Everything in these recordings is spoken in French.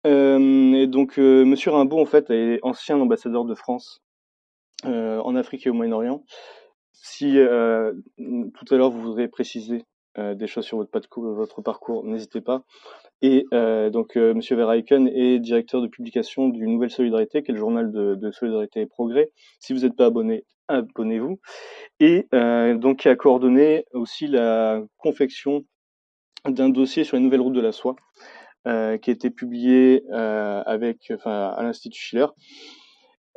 Et donc, Monsieur Rimbaud, en fait, est ancien ambassadeur de France en Afrique et au Moyen-Orient. Si tout à l'heure vous voudrez préciser des choses sur votre parcours, n'hésitez pas. Et donc, Monsieur Verhaegen est directeur de publication du Nouvelle Solidarité, qui est le journal de Solidarité et Progrès. Si vous n'êtes pas abonné, abonnez-vous. Et donc, qui a coordonné aussi la confection d'un dossier sur les nouvelles routes de la soie, qui a été publié à l'Institut Schiller.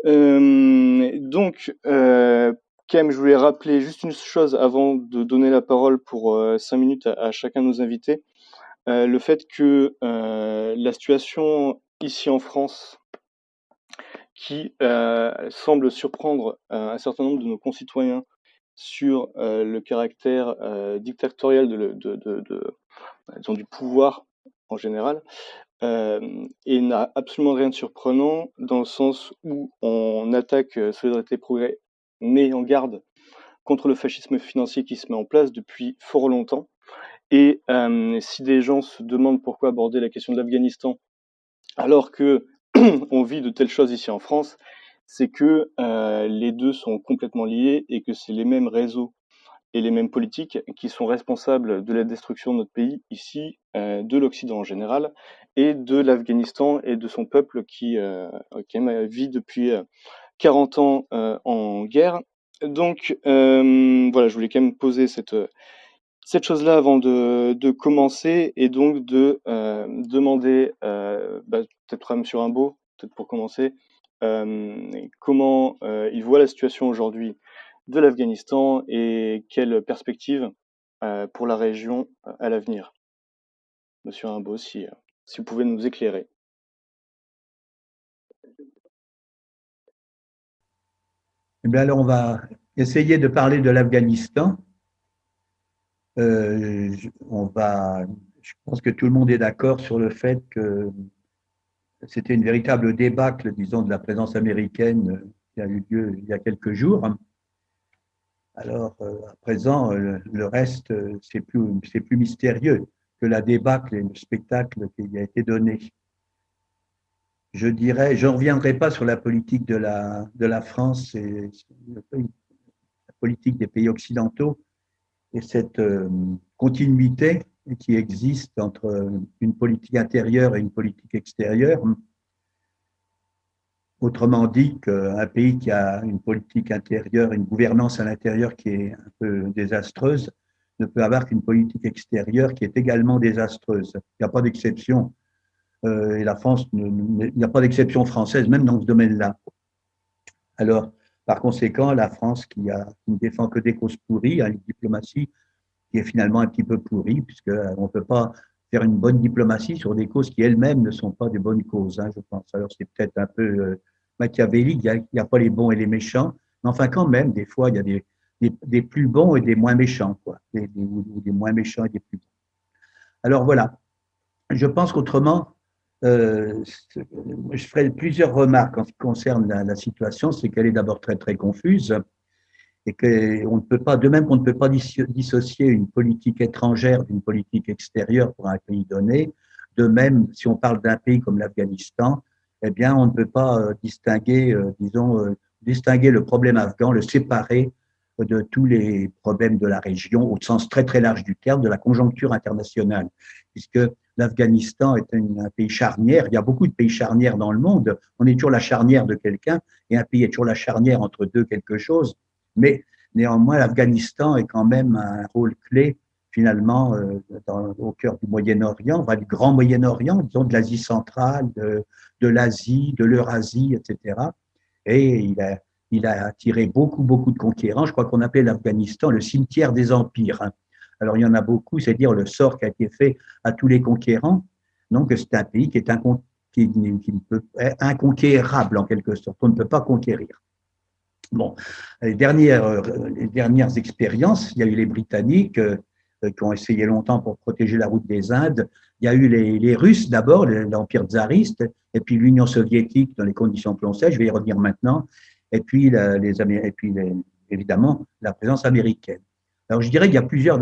Donc, Kem, je voulais rappeler juste une chose avant de donner la parole pour 5 minutes à chacun de nos invités. Le fait que la situation ici en France, qui semble surprendre un certain nombre de nos concitoyens sur le caractère dictatorial disons, du pouvoir en général, et n'a absolument rien de surprenant dans le sens où on attaque Solidarité et Progrès, met en garde contre le fascisme financier qui se met en place depuis fort longtemps. Et si des gens se demandent pourquoi aborder la question de l'Afghanistan alors que on vit de telles choses ici en France, c'est que les deux sont complètement liés et que c'est les mêmes réseaux et les mêmes politiques qui sont responsables de la destruction de notre pays ici, de l'Occident en général, et de l'Afghanistan et de son peuple qui vit depuis 40 ans en guerre. Donc voilà, je voulais quand même poser cette chose-là avant de commencer, et donc de demander peut-être à M. Rimbaud, peut-être pour commencer, comment il voit la situation aujourd'hui de l'Afghanistan et quelles perspectives pour la région à l'avenir. Monsieur Rimbaud, si vous pouvez nous éclairer. Eh bien, alors, on va essayer de parler de l'Afghanistan. Je pense que tout le monde est d'accord sur le fait que c'était une véritable débâcle, disons, de la présence américaine qui a eu lieu il y a quelques jours. Alors, à présent, le reste, c'est plus mystérieux que la débâcle et le spectacle qui a été donné. Je dirais, je ne reviendrai pas sur la politique de la France et la politique des pays occidentaux et cette continuité qui existe entre une politique intérieure et une politique extérieure. Autrement dit, qu'un pays qui a une politique intérieure, une gouvernance à l'intérieur qui est un peu désastreuse, ne peut avoir qu'une politique extérieure qui est également désastreuse. Il n'y a pas d'exception. Et la France, il n'y a pas d'exception française, même dans ce domaine-là. Alors, par conséquent, la France qui ne défend que des causes pourries, a une diplomatie qui est finalement un petit peu pourrie, puisqu'on ne peut pas faire une bonne diplomatie sur des causes qui elles-mêmes ne sont pas des bonnes causes, hein, je pense. Alors, c'est peut-être un peu machiavélique, il n'y a pas les bons et les méchants, mais enfin, quand même, des fois, il y a des plus bons et des moins méchants, quoi, ou des moins méchants et des plus bons. Alors, voilà. Je pense qu'autrement, euh, je ferai plusieurs remarques en ce qui concerne la situation. C'est qu'elle est d'abord très, très confuse et qu'on ne peut pas, de même qu'on ne peut pas dissocier une politique étrangère d'une politique extérieure pour un pays donné, de même, si on parle d'un pays comme l'Afghanistan, eh bien, on ne peut pas distinguer le problème afghan, le séparer de tous les problèmes de la région au sens très très large du terme, de la conjoncture internationale, puisque l'Afghanistan est un pays charnière. Il y a beaucoup de pays charnières dans le monde. On est toujours la charnière de quelqu'un et un pays est toujours la charnière entre deux quelque chose. Mais néanmoins, l'Afghanistan est quand même un rôle clé finalement au cœur du Moyen-Orient, du Grand Moyen-Orient, disons de l'Asie centrale, de l'Asie, de l'Eurasie, etc. Et il a attiré beaucoup, beaucoup de conquérants. Je crois qu'on appelle l'Afghanistan le cimetière des empires, hein. Alors, il y en a beaucoup, c'est-à-dire le sort qui a été fait à tous les conquérants. Donc, c'est un pays qui est inconquérable en quelque sorte. On ne peut pas conquérir. Bon, les dernières expériences, il y a eu les Britanniques qui ont essayé longtemps pour protéger la route des Indes. Il y a eu les Russes d'abord, l'Empire tsariste, et puis l'Union soviétique dans les conditions que l'on sait, je vais y revenir maintenant, et puis, évidemment la présence américaine. Alors je dirais qu'il y a plusieurs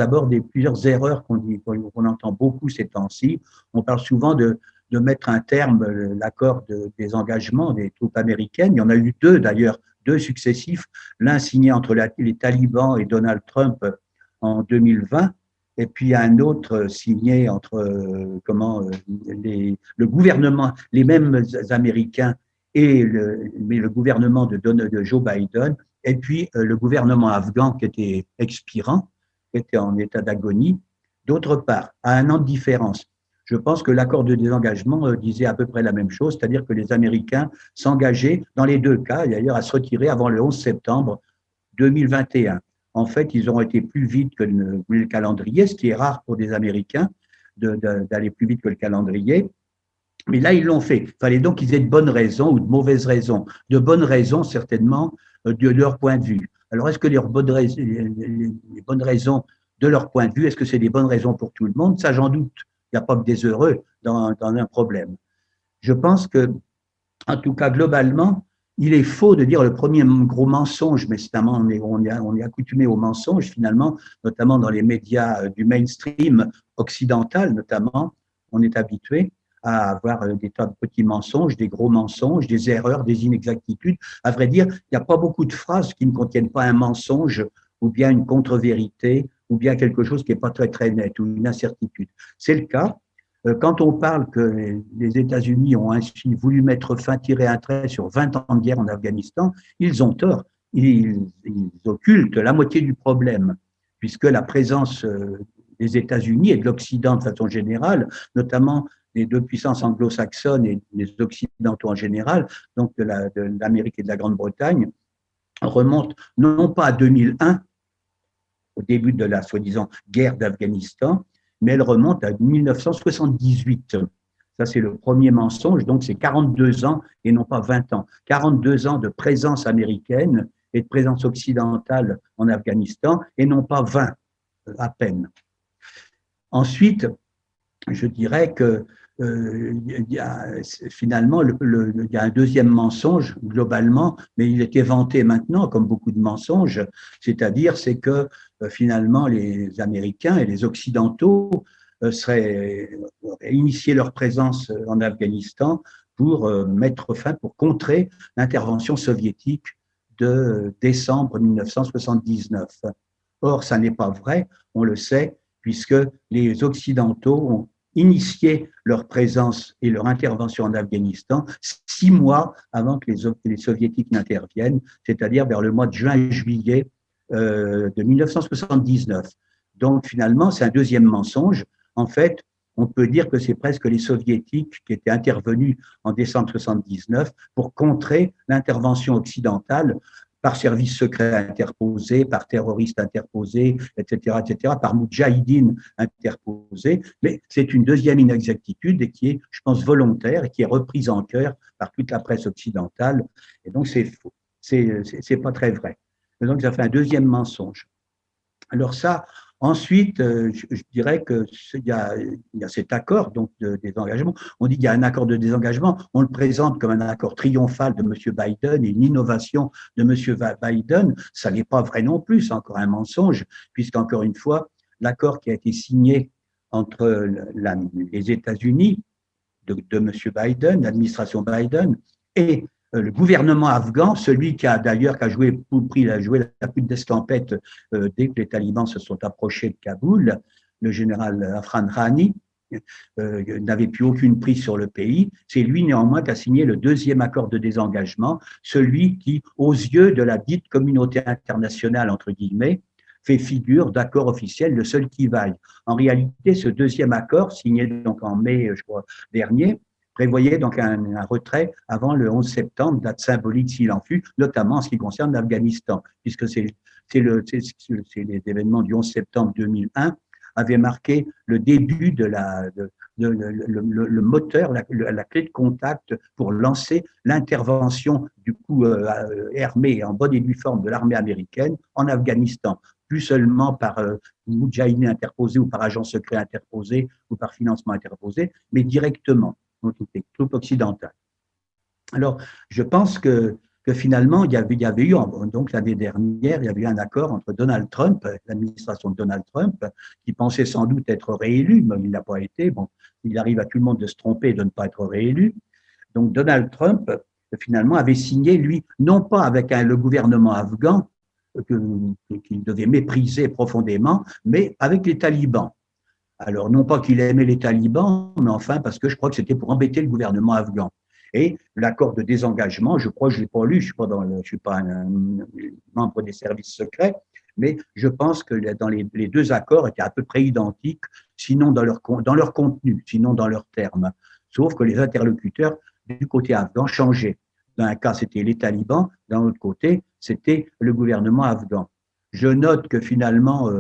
erreurs qu'on entend beaucoup ces temps-ci. On parle souvent de de mettre un terme, l'accord des engagements des troupes américaines. Il y en a eu deux d'ailleurs, deux successifs, l'un signé entre les talibans et Donald Trump en 2020, et puis un autre signé entre le gouvernement, les mêmes Américains et le gouvernement de Joe Biden, et puis le gouvernement afghan qui était expirant, qui était en état d'agonie, d'autre part, à un an de différence. Je pense que l'accord de désengagement disait à peu près la même chose, c'est-à-dire que les Américains s'engageaient, dans les deux cas d'ailleurs, à se retirer avant le 11 septembre 2021. En fait, ils ont été plus vite que le calendrier, ce qui est rare pour des Américains d'aller plus vite que le calendrier. Mais là, ils l'ont fait. Il fallait donc qu'ils aient de bonnes raisons ou de mauvaises raisons. De bonnes raisons, certainement, de leur point de vue. Alors, est-ce que les bonnes raisons de leur point de vue, est-ce que c'est des bonnes raisons pour tout le monde? Ça, j'en doute. Il n'y a pas que des heureux dans un problème. Je pense que, en tout cas, globalement, il est faux de dire le premier gros mensonge, mais on est accoutumé au mensonge, finalement, notamment dans les médias du mainstream occidental, notamment, on est habitué à avoir des tas de petits mensonges, des gros mensonges, des erreurs, des inexactitudes. À vrai dire, il n'y a pas beaucoup de phrases qui ne contiennent pas un mensonge ou bien une contre-vérité ou bien quelque chose qui n'est pas très, très net ou une incertitude. C'est le cas. Quand on parle que les États-Unis ont ainsi voulu mettre fin, tirer un trait sur 20 ans de guerre en Afghanistan, ils ont tort. Ils occultent la moitié du problème, puisque la présence des États-Unis et de l'Occident de façon générale, notamment les deux puissances anglo-saxonnes et les Occidentaux en général, donc de l'Amérique et de la Grande-Bretagne, remonte non pas à 2001, au début de la soi-disant guerre d'Afghanistan, mais elle remonte à 1978. Ça, c'est le premier mensonge. Donc, c'est 42 ans et non pas 20 ans. 42 ans de présence américaine et de présence occidentale en Afghanistan et non pas 20 à peine. Ensuite, je dirais que finalement, il y a un deuxième mensonge globalement, mais il est éventé maintenant, comme beaucoup de mensonges, c'est-à-dire c'est que finalement les Américains et les Occidentaux auraient initié leur présence en Afghanistan pour mettre fin, pour contrer l'intervention soviétique de décembre 1979. Or, ça n'est pas vrai, on le sait, puisque les Occidentaux ont initié leur présence et leur intervention en Afghanistan 6 mois avant que les Soviétiques n'interviennent, c'est-à-dire vers le mois de juin et juillet de 1979. Donc finalement, c'est un deuxième mensonge. En fait, on peut dire que c'est presque les Soviétiques qui étaient intervenus en décembre 1979 pour contrer l'intervention occidentale par services secrets interposés, par terroristes interposés, etc., par moudjahidines interposés. Mais c'est une deuxième inexactitude et qui est, je pense, volontaire et qui est reprise en cœur par toute la presse occidentale. Et donc, c'est faux. C'est pas très vrai. Et donc, ça fait un deuxième mensonge. Alors ça, ensuite, je dirais qu'il y a cet accord donc des engagements. On dit qu'il y a un accord de désengagement. On le présente comme un accord triomphal de M. Biden et une innovation de M. Biden. Ça n'est pas vrai non plus, c'est encore un mensonge, puisqu'encore une fois, l'accord qui a été signé entre les États-Unis de M. Biden, l'administration Biden, et le gouvernement afghan, celui qui a d'ailleurs joué la plus d'escampette dès que les talibans se sont approchés de Kaboul, le général Afran Ghani, n'avait plus aucune prise sur le pays. C'est lui néanmoins qui a signé le deuxième accord de désengagement, celui qui, aux yeux de la dite communauté internationale, entre guillemets, fait figure d'accord officiel, le seul qui vaille. En réalité, ce deuxième accord, signé donc en mai, je crois, dernier, prévoyait donc un retrait avant le 11 septembre, date symbolique s'il en fut, notamment en ce qui concerne l'Afghanistan, puisque c'est les événements du 11 septembre 2001 avaient marqué le début de le moteur, la clé de contact pour lancer l'intervention du coup armée en bonne et due forme de l'armée américaine en Afghanistan, plus seulement par moudjahidines interposés ou par agents secrets interposés ou par financement interposé, mais directement. Donc, les troupes occidentales. Alors, je pense que que finalement, il y avait eu, donc l'année dernière, il y avait eu un accord entre Donald Trump, l'administration de Donald Trump, qui pensait sans doute être réélu, mais il n'a pas été. Bon, il arrive à tout le monde de se tromper et de ne pas être réélu. Donc Donald Trump, finalement, avait signé, lui, non pas avec le gouvernement afghan, qu'il devait mépriser profondément, mais avec les talibans. Alors, non pas qu'il aimait les talibans, mais enfin, parce que je crois que c'était pour embêter le gouvernement afghan. Et l'accord de désengagement, je crois, je ne l'ai pas lu, je ne suis pas un membre des services secrets, mais je pense que dans les deux accords étaient à peu près identiques, sinon dans leur contenu, sinon dans leurs termes. Sauf que les interlocuteurs du côté afghan changeaient. Dans un cas, c'était les talibans, dans l'autre côté, c'était le gouvernement afghan. Je note que finalement,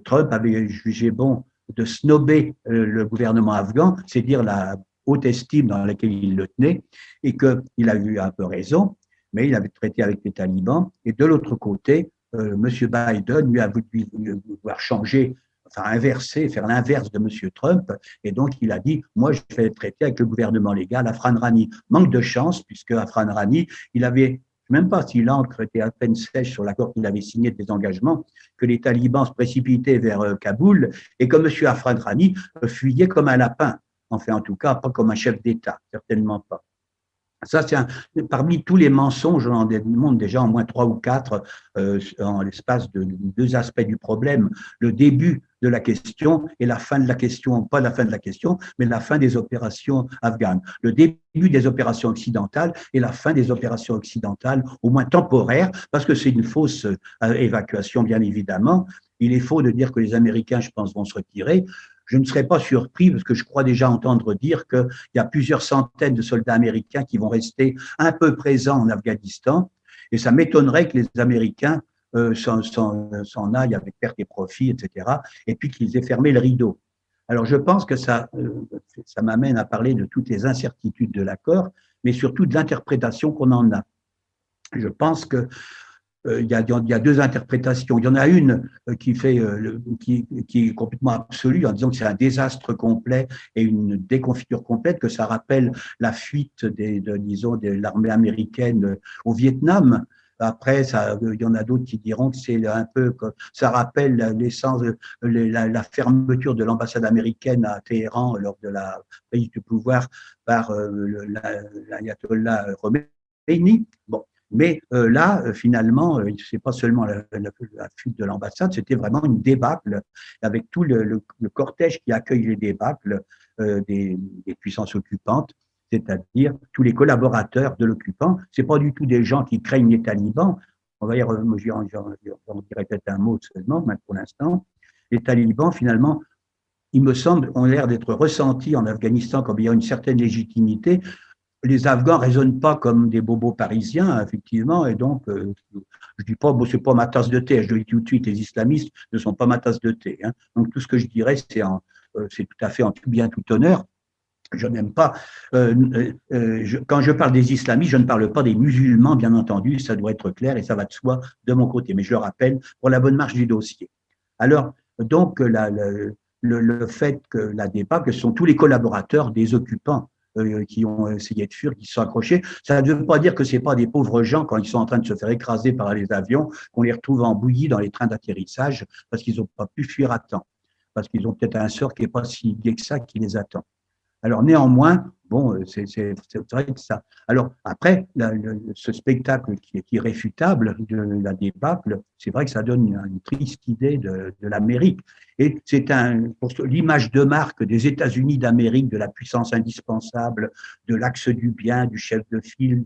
Trump avait jugé bon de snober le gouvernement afghan, c'est dire la haute estime dans laquelle il le tenait, et qu'il a eu un peu raison, mais il avait traité avec les talibans. Et de l'autre côté, M. Biden lui a voulu vouloir changer, enfin inverser, faire l'inverse de M. Trump, et donc il a dit, moi je vais traiter avec le gouvernement légal, Afran Rani. Manque de chance, puisque Afran Rani, il avait même pas si l'encre était à peine sèche sur l'accord qu'il avait signé de désengagement, que les talibans se précipitaient vers Kaboul et que M. Afran Rani fuyait comme un lapin. Enfin, en tout cas, pas comme un chef d'État, certainement pas. Ça, c'est parmi tous les mensonges, on en montre déjà au moins 3 ou 4 en l'espace de 2 aspects du problème. Le début de la question et la fin de la question, pas la fin de la question, mais la fin des opérations afghanes. Le début des opérations occidentales et la fin des opérations occidentales, au moins temporaires, parce que c'est une fausse évacuation, bien évidemment. Il est faux de dire que les Américains, je pense, vont se retirer. Je ne serais pas surpris, parce que je crois déjà entendre dire qu'il y a plusieurs centaines de soldats américains qui vont rester un peu présents en Afghanistan, et ça m'étonnerait que les Américains s'en aillent avec perte et profit, etc., et puis qu'ils aient fermé le rideau. Alors je pense que ça m'amène à parler de toutes les incertitudes de l'accord, mais surtout de l'interprétation qu'on en a. Je pense que il y a 2 interprétations. Il y en a une qui est complètement absolue en disant que c'est un désastre complet et une déconfiture complète, que ça rappelle la fuite de l'armée américaine au Vietnam. Après, il y en a d'autres qui diront que c'est un peu, ça rappelle l'essence, la fermeture de l'ambassade américaine à Téhéran lors de la prise du pouvoir par l'ayatollah Khomeini. Bon. Mais là, finalement, ce n'est pas seulement la fuite de l'ambassade, c'était vraiment une débâcle avec tout le cortège qui accueille les débâcles des puissances occupantes, c'est-à-dire tous les collaborateurs de l'occupant. Ce n'est pas du tout des gens qui craignent les talibans. On va j'en dirai peut-être un mot seulement, mais pour l'instant. Les talibans, finalement, il me semble, ont l'air d'être ressentis en Afghanistan comme ayant une certaine légitimité. Les Afghans ne raisonnent pas comme des bobos parisiens, effectivement, et donc, je dis pas, bon, c'est pas ma tasse de thé, je le dis tout de suite, les islamistes ne sont pas ma tasse de thé. Hein. Donc, tout ce que je dirais, c'est tout à fait en tout bien, tout honneur. Je n'aime pas, quand je parle des islamistes, je ne parle pas des musulmans, bien entendu, ça doit être clair et ça va de soi de mon côté, mais je le rappelle pour la bonne marche du dossier. Alors, donc, le fait que la débâcle, ce sont tous les collaborateurs des occupants qui ont essayé de fuir, qui se sont accrochés. Ça ne veut pas dire que ce n'est pas des pauvres gens, quand ils sont en train de se faire écraser par les avions, qu'on les retrouve embouillis dans les trains d'atterrissage parce qu'ils n'ont pas pu fuir à temps, parce qu'ils ont peut-être un sort qui n'est pas si gai que ça qui les attend. Alors néanmoins, bon, c'est vrai que ça. Alors après, ce spectacle qui est irréfutable de la débâcle, c'est vrai que ça donne une triste idée de l'Amérique. Et c'est l'image de marque des États-Unis d'Amérique, de la puissance indispensable, de l'axe du bien, du chef de file,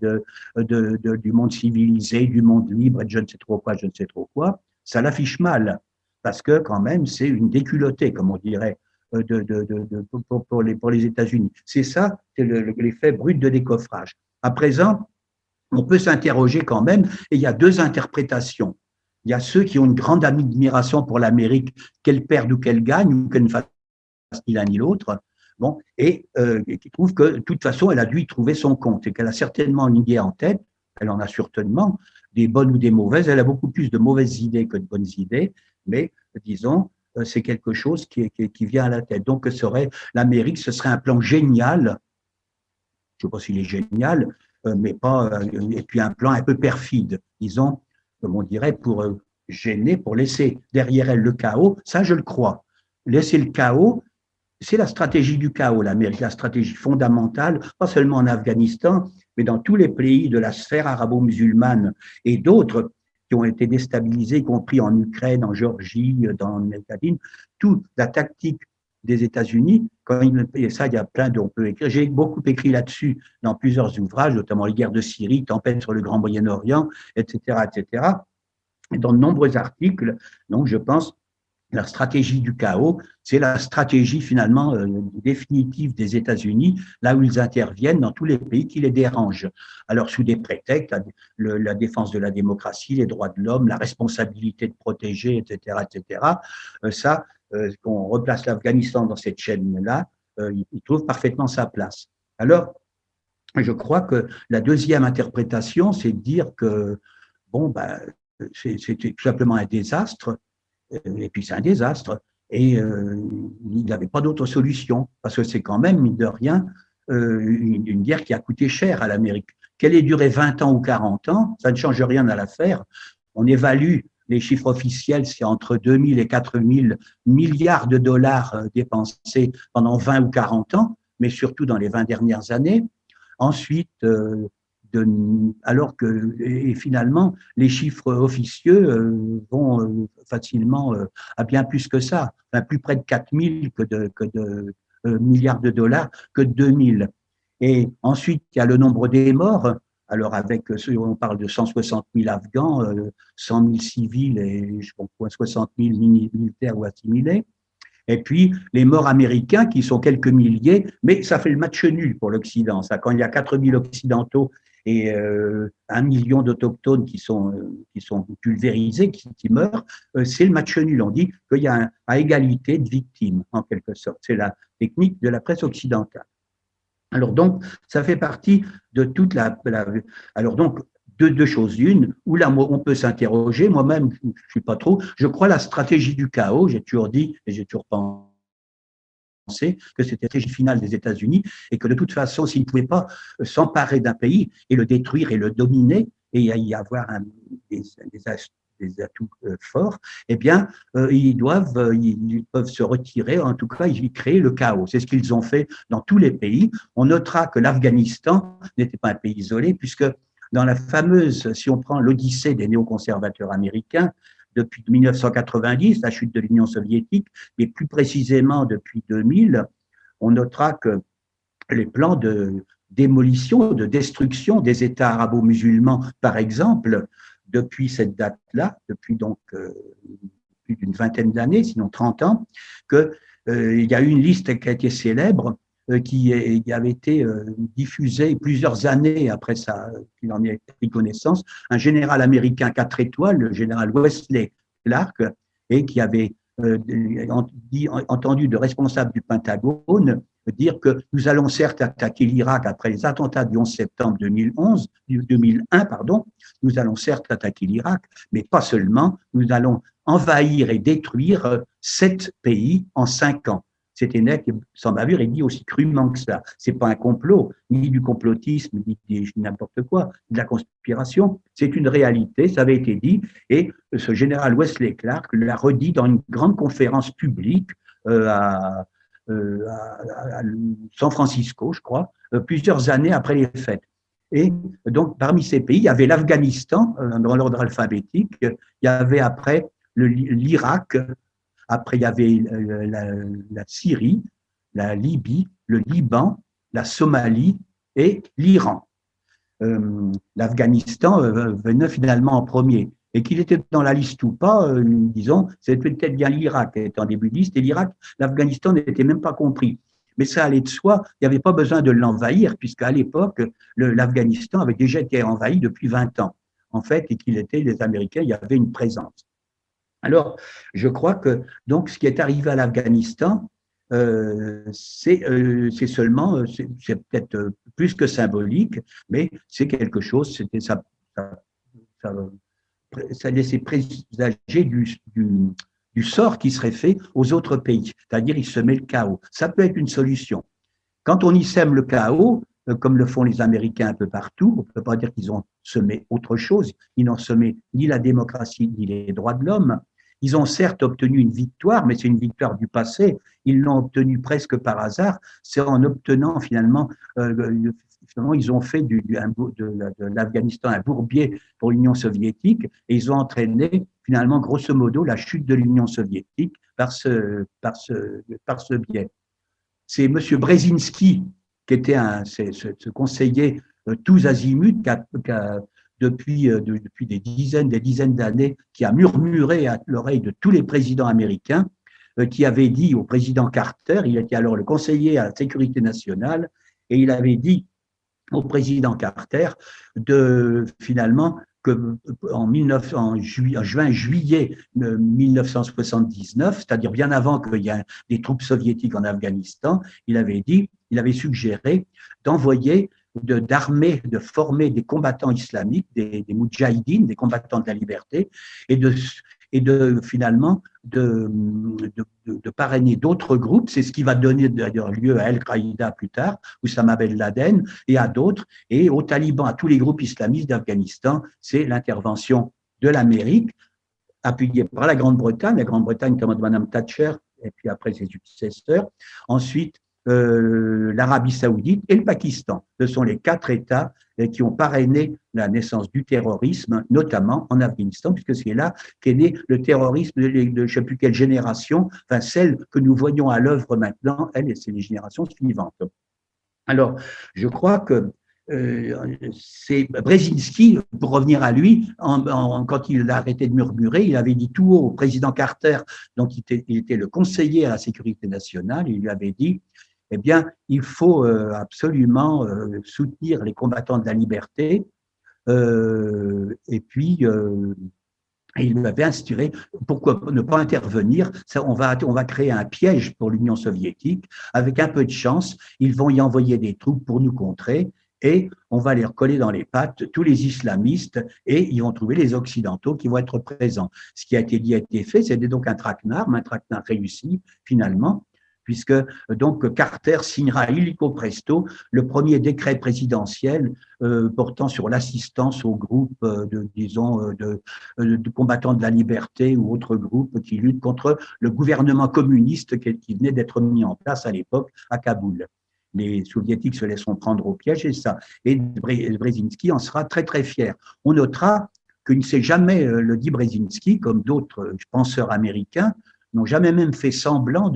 du monde civilisé, du monde libre, et je ne sais trop quoi, je ne sais trop quoi. Ça l'affiche mal, parce que quand même, c'est une déculottée, comme on dirait pour les États-Unis. C'est ça, c'est l'effet brut de décoffrage. À présent, on peut s'interroger quand même, et il y a 2 interprétations. Il y a ceux qui ont une grande admiration pour l'Amérique, qu'elle perde ou qu'elle gagne, ou qu'elle ne fasse ni l'un ni l'autre, bon, et qui trouvent que de toute façon, elle a dû y trouver son compte, et qu'elle a certainement une idée en tête, elle en a certainement, des bonnes ou des mauvaises, elle a beaucoup plus de mauvaises idées que de bonnes idées, mais disons, c'est quelque chose qui vient à la tête. Donc, l'Amérique, ce serait un plan génial, je ne sais pas s'il est génial, mais pas, et puis un plan un peu perfide, disons, comme on dirait, pour gêner, pour laisser derrière elle le chaos. Ça, je le crois. Laisser le chaos, c'est la stratégie du chaos, l'Amérique, la stratégie fondamentale, pas seulement en Afghanistan, mais dans tous les pays de la sphère arabo-musulmane et d'autres qui ont été déstabilisés, y compris en Ukraine, en Géorgie, dans l'Amérique latine. Toute la tactique des États-Unis, et ça, il y a plein d'on peut écrire. J'ai beaucoup écrit là-dessus dans plusieurs ouvrages, notamment Les guerres de Syrie, Tempête sur le Grand Moyen-Orient, etc., etc. Et dans de nombreux articles, donc je pense la stratégie du chaos, c'est la stratégie finalement définitive des États-Unis, là où ils interviennent dans tous les pays qui les dérangent. Alors sous des prétextes, la défense de la démocratie, les droits de l'homme, la responsabilité de protéger, etc., etc. Ça, qu'on replace l'Afghanistan dans cette chaîne-là, il trouve parfaitement sa place. Alors, je crois que la deuxième interprétation, c'est de dire que bon, ben, c'est tout simplement un désastre et puis c'est un désastre. Et il n'avait pas d'autre solution, parce que c'est quand même, mine de rien, une guerre qui a coûté cher à l'Amérique. Qu'elle ait duré 20 ans ou 40 ans, ça ne change rien à l'affaire. On évalue, les chiffres officiels, c'est entre 2000 et 4000 milliards de dollars dépensés pendant 20 ou 40 ans, mais surtout dans les 20 dernières années. Ensuite, alors que et finalement les chiffres officieux vont facilement à bien plus que ça, à plus près de 4000 que de milliards de dollars que de 2000. Et ensuite il y a le nombre des morts. Alors avec on parle de 160 000 Afghans, 100 000 civils et je pense 60 000 militaires ou assimilés. Et puis, les morts américains, qui sont quelques milliers, mais ça fait le match nul pour l'Occident. Ça, quand il y a 4000 Occidentaux et 1 million d'Autochtones qui sont pulvérisés, qui meurent, c'est le match nul. On dit qu'il y a à égalité de victimes, en quelque sorte. C'est la technique de la presse occidentale. Alors donc, ça fait partie de toute alors donc, deux choses. Une, où là, on peut s'interroger, moi-même, je ne suis pas trop, je crois la stratégie du chaos, j'ai toujours dit et j'ai toujours pensé que c'était la stratégie finale des États-Unis et que de toute façon, s'ils ne pouvaient pas s'emparer d'un pays et le détruire et le dominer et y avoir des atouts forts, eh bien, ils peuvent se retirer, en tout cas, ils créent le chaos. C'est ce qu'ils ont fait dans tous les pays. On notera que l'Afghanistan n'était pas un pays isolé, puisque dans la fameuse, si on prend l'odyssée des néoconservateurs américains, depuis 1990, la chute de l'Union soviétique, mais plus précisément depuis 2000, on notera que les plans de démolition, de destruction des États arabo-musulmans, par exemple, depuis cette date-là, depuis donc plus d'une vingtaine d'années, sinon 30 ans, qu'il y a eu une liste qui a été célèbre, qui avait été diffusée plusieurs années après qu'il en ait pris connaissance, un général américain 4 étoiles, le général Wesley Clark, et qui avait entendu de responsables du Pentagone dire que nous allons certes attaquer l'Irak après les attentats du 11 septembre 2001, nous allons certes attaquer l'Irak, mais pas seulement, nous allons envahir et détruire 7 pays en 5 ans. C'était net, sans bavure, et dit aussi crûment que ça. C'est pas un complot, ni du complotisme, ni n'importe quoi, de la conspiration. C'est une réalité, ça avait été dit, et ce général Wesley Clark l'a redit dans une grande conférence publique à San Francisco, je crois, plusieurs années après les fêtes. Et donc, parmi ces pays, il y avait l'Afghanistan, dans l'ordre alphabétique, il y avait après l'Irak, après il y avait la Syrie, la Libye, le Liban, la Somalie et l'Iran. L'Afghanistan venait finalement en premier. Et qu'il était dans la liste ou pas, disons, c'était peut-être bien l'Irak qui était en début de liste, et l'Irak, l'Afghanistan n'était même pas compris. Mais ça allait de soi, il n'y avait pas besoin de l'envahir, puisqu'à l'époque, l'Afghanistan avait déjà été envahi depuis 20 ans, en fait, et qu'il était, les Américains, il y avait une présence. Alors, je crois que, donc, ce qui est arrivé à l'Afghanistan, c'est seulement, c'est peut-être plus que symbolique, mais c'est quelque chose, ça laissait présager du sort qui serait fait aux autres pays, c'est-à-dire il semait le chaos. Ça peut être une solution. Quand on y sème le chaos, comme le font les Américains un peu partout. On ne peut pas dire qu'ils ont semé autre chose. Ils n'ont semé ni la démocratie ni les droits de l'homme. Ils ont certes obtenu une victoire, mais c'est une victoire du passé. Ils l'ont obtenue presque par hasard. C'est en obtenant finalement, ils ont fait de l'Afghanistan un bourbier pour l'Union soviétique et ils ont entraîné finalement, grosso modo, la chute de l'Union soviétique par ce biais. C'est M. Brzezinski, qui était ce conseiller tous azimuts, depuis des dizaines d'années, qui a murmuré à l'oreille de tous les présidents américains, qui avait dit au président Carter, il était alors le conseiller à la sécurité nationale, et il avait dit au président Carter finalement que en juin-juillet 1979, c'est-à-dire bien avant qu'il y ait des troupes soviétiques en Afghanistan, il avait suggéré d'envoyer, d'armer, de former des combattants islamiques, des moudjahidines, des combattants de la liberté, et finalement de parrainer d'autres groupes. C'est ce qui va donner d'ailleurs lieu à Al-Qaïda plus tard, Oussama Ben Laden et à d'autres, et aux talibans, à tous les groupes islamistes d'Afghanistan. C'est l'intervention de l'Amérique, appuyée par la Grande-Bretagne, notamment de Mme Thatcher, et puis après ses successeurs. Ensuite, l'Arabie saoudite et le Pakistan. Ce sont les 4 États qui ont parrainé la naissance du terrorisme, notamment en Afghanistan, puisque c'est là qu'est né le terrorisme de je ne sais plus quelle génération, enfin celle que nous voyons à l'œuvre maintenant, c'est les générations suivantes. Alors, je crois que c'est Brzezinski, pour revenir à lui, quand il a arrêté de murmurer, il avait dit tout haut au président Carter, donc il était le conseiller à la sécurité nationale, il lui avait dit, eh bien, il faut absolument soutenir les combattants de la liberté, et puis et il lui avait inspiré, pourquoi ne pas intervenir, on va créer un piège pour l'Union soviétique, avec un peu de chance, ils vont y envoyer des troupes pour nous contrer, et on va les recoller dans les pattes, tous les islamistes, et ils vont trouver les occidentaux qui vont être présents. Ce qui a été dit a été fait, c'était donc un traquenard réussi finalement, puisque donc Carter signera illico presto le premier décret présidentiel portant sur l'assistance aux groupes de combattants de la liberté ou autres groupes qui luttent contre le gouvernement communiste qui venait d'être mis en place à l'époque à Kaboul. Les soviétiques se laisseront prendre au piège et ça. Et Brzezinski en sera très très fier. On notera qu'il ne s'est jamais, le dit Brzezinski, comme d'autres penseurs américains, n'ont jamais même fait semblant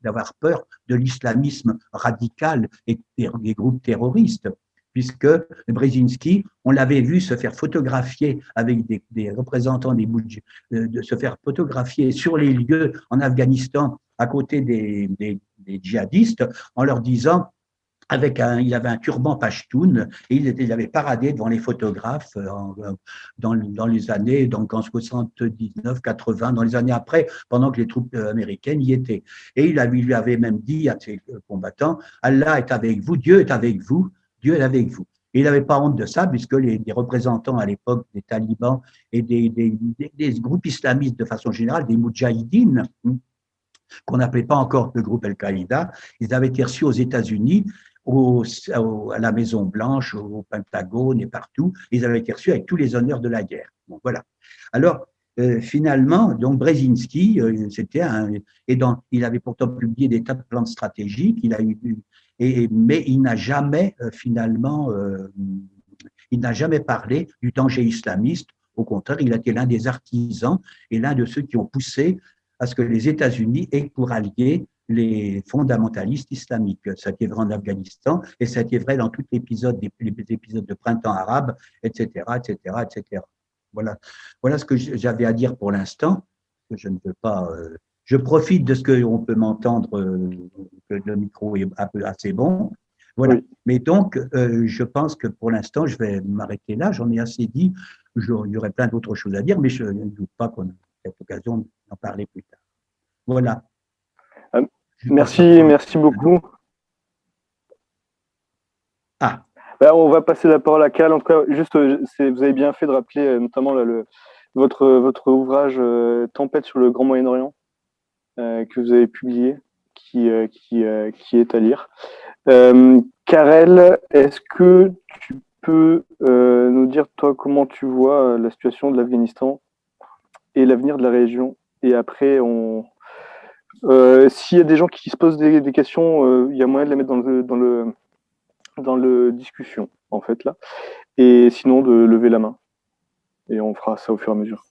d'avoir peur de l'islamisme radical et des groupes terroristes, puisque Brzezinski, on l'avait vu se faire photographier avec des représentants de se faire photographier sur les lieux en Afghanistan à côté des djihadistes en leur disant il avait un turban pachtoun et il avait paradé devant les photographes dans les années, donc en 79, 80, dans les années après, pendant que les troupes américaines y étaient. Et il lui avait même dit à ses combattants, Allah est avec vous, Dieu est avec vous, Dieu est avec vous. Et il n'avait pas honte de ça, puisque les représentants à l'époque des talibans et des groupes islamistes de façon générale, des moudjahidines, qu'on n'appelait pas encore le groupe Al-Qaïda, ils avaient été reçus aux États-Unis, à la Maison Blanche, au Pentagone et partout. Ils avaient été reçus avec tous les honneurs de la guerre. Bon, voilà. Alors, finalement, donc Brzezinski, il avait pourtant publié des tas de plans stratégiques, mais il n'a jamais il n'a jamais parlé du danger islamiste. Au contraire, il a été l'un des artisans et l'un de ceux qui ont poussé à ce que les États-Unis aient pour alliés les fondamentalistes islamiques. Ça a été vrai en Afghanistan et ça a été vrai dans tous les épisodes de printemps arabe, etc., etc., etc. Voilà ce que j'avais à dire pour l'instant. Je ne veux pas. Je profite de ce qu'on peut m'entendre, que le micro est assez bon. Voilà. Oui. Mais donc, je pense que pour l'instant, je vais m'arrêter là. J'en ai assez dit. Il y aurait plein d'autres choses à dire, mais je ne doute pas qu'on ait cette occasion d'en parler plus tard. Voilà. Merci beaucoup. Ah. Ben, on va passer la parole à Cal. En tout cas, juste, vous avez bien fait de rappeler notamment là, votre ouvrage Tempête sur le Grand Moyen-Orient que vous avez publié, qui est à lire. Karel, est-ce que tu peux nous dire, toi, comment tu vois la situation de l'Afghanistan et l'avenir de la région? Et après, s'il y a des gens qui se posent des questions, il y a moyen de les mettre dans le discussion, en fait, là. Et sinon, de lever la main. Et on fera ça au fur et à mesure.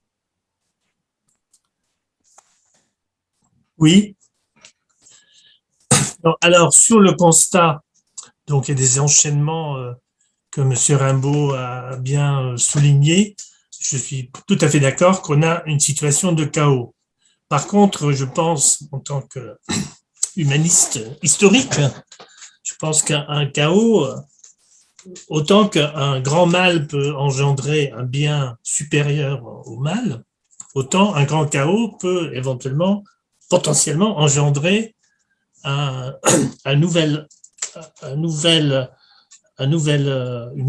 Oui. Alors, sur le constat, donc, il y a des enchaînements que M. Rimbaud a bien souligné. Je suis tout à fait d'accord qu'on a une situation de chaos. Par contre, je pense, en tant qu'humaniste historique, je pense qu'un chaos, autant qu'un grand mal peut engendrer un bien supérieur au mal, autant un grand chaos peut éventuellement, potentiellement engendrer un nouvel, une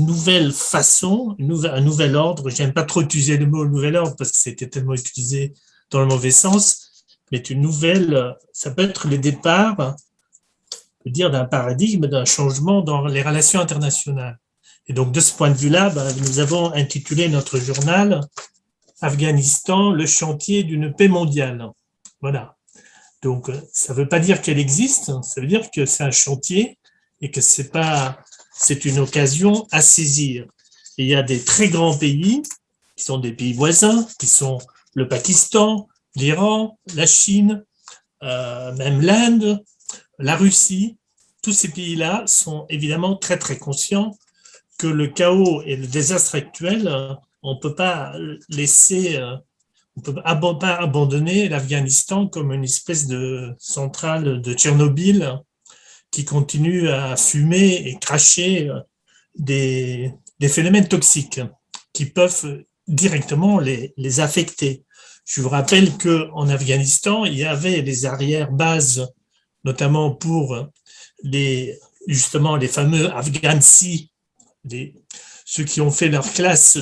nouvelle façon, un nouvel ordre. J'aime pas trop utiliser le mot nouvel ordre parce que c'était tellement utilisé dans le mauvais sens, mais une nouvelle, ça peut être le départ, dire d'un paradigme, d'un changement dans les relations internationales. Et donc, de ce point de vue-là, nous avons intitulé notre journal Afghanistan, le chantier d'une paix mondiale. Voilà. Donc, ça ne veut pas dire qu'elle existe, ça veut dire que c'est un chantier et que c'est une occasion à saisir. Et il y a des très grands pays qui sont des pays voisins, qui sont le Pakistan, l'Iran, la Chine, même l'Inde, la Russie. Tous ces pays-là sont évidemment très très conscients que le chaos et le désastre actuel, on ne peut pas laisser, on peut pas abandonner l'Afghanistan comme une espèce de centrale de Tchernobyl qui continue à fumer et cracher des phénomènes toxiques qui peuvent directement les affecter. Je vous rappelle qu'en Afghanistan, il y avait des arrière-bases, notamment pour justement les fameux Afghansi, ceux qui ont fait leur classe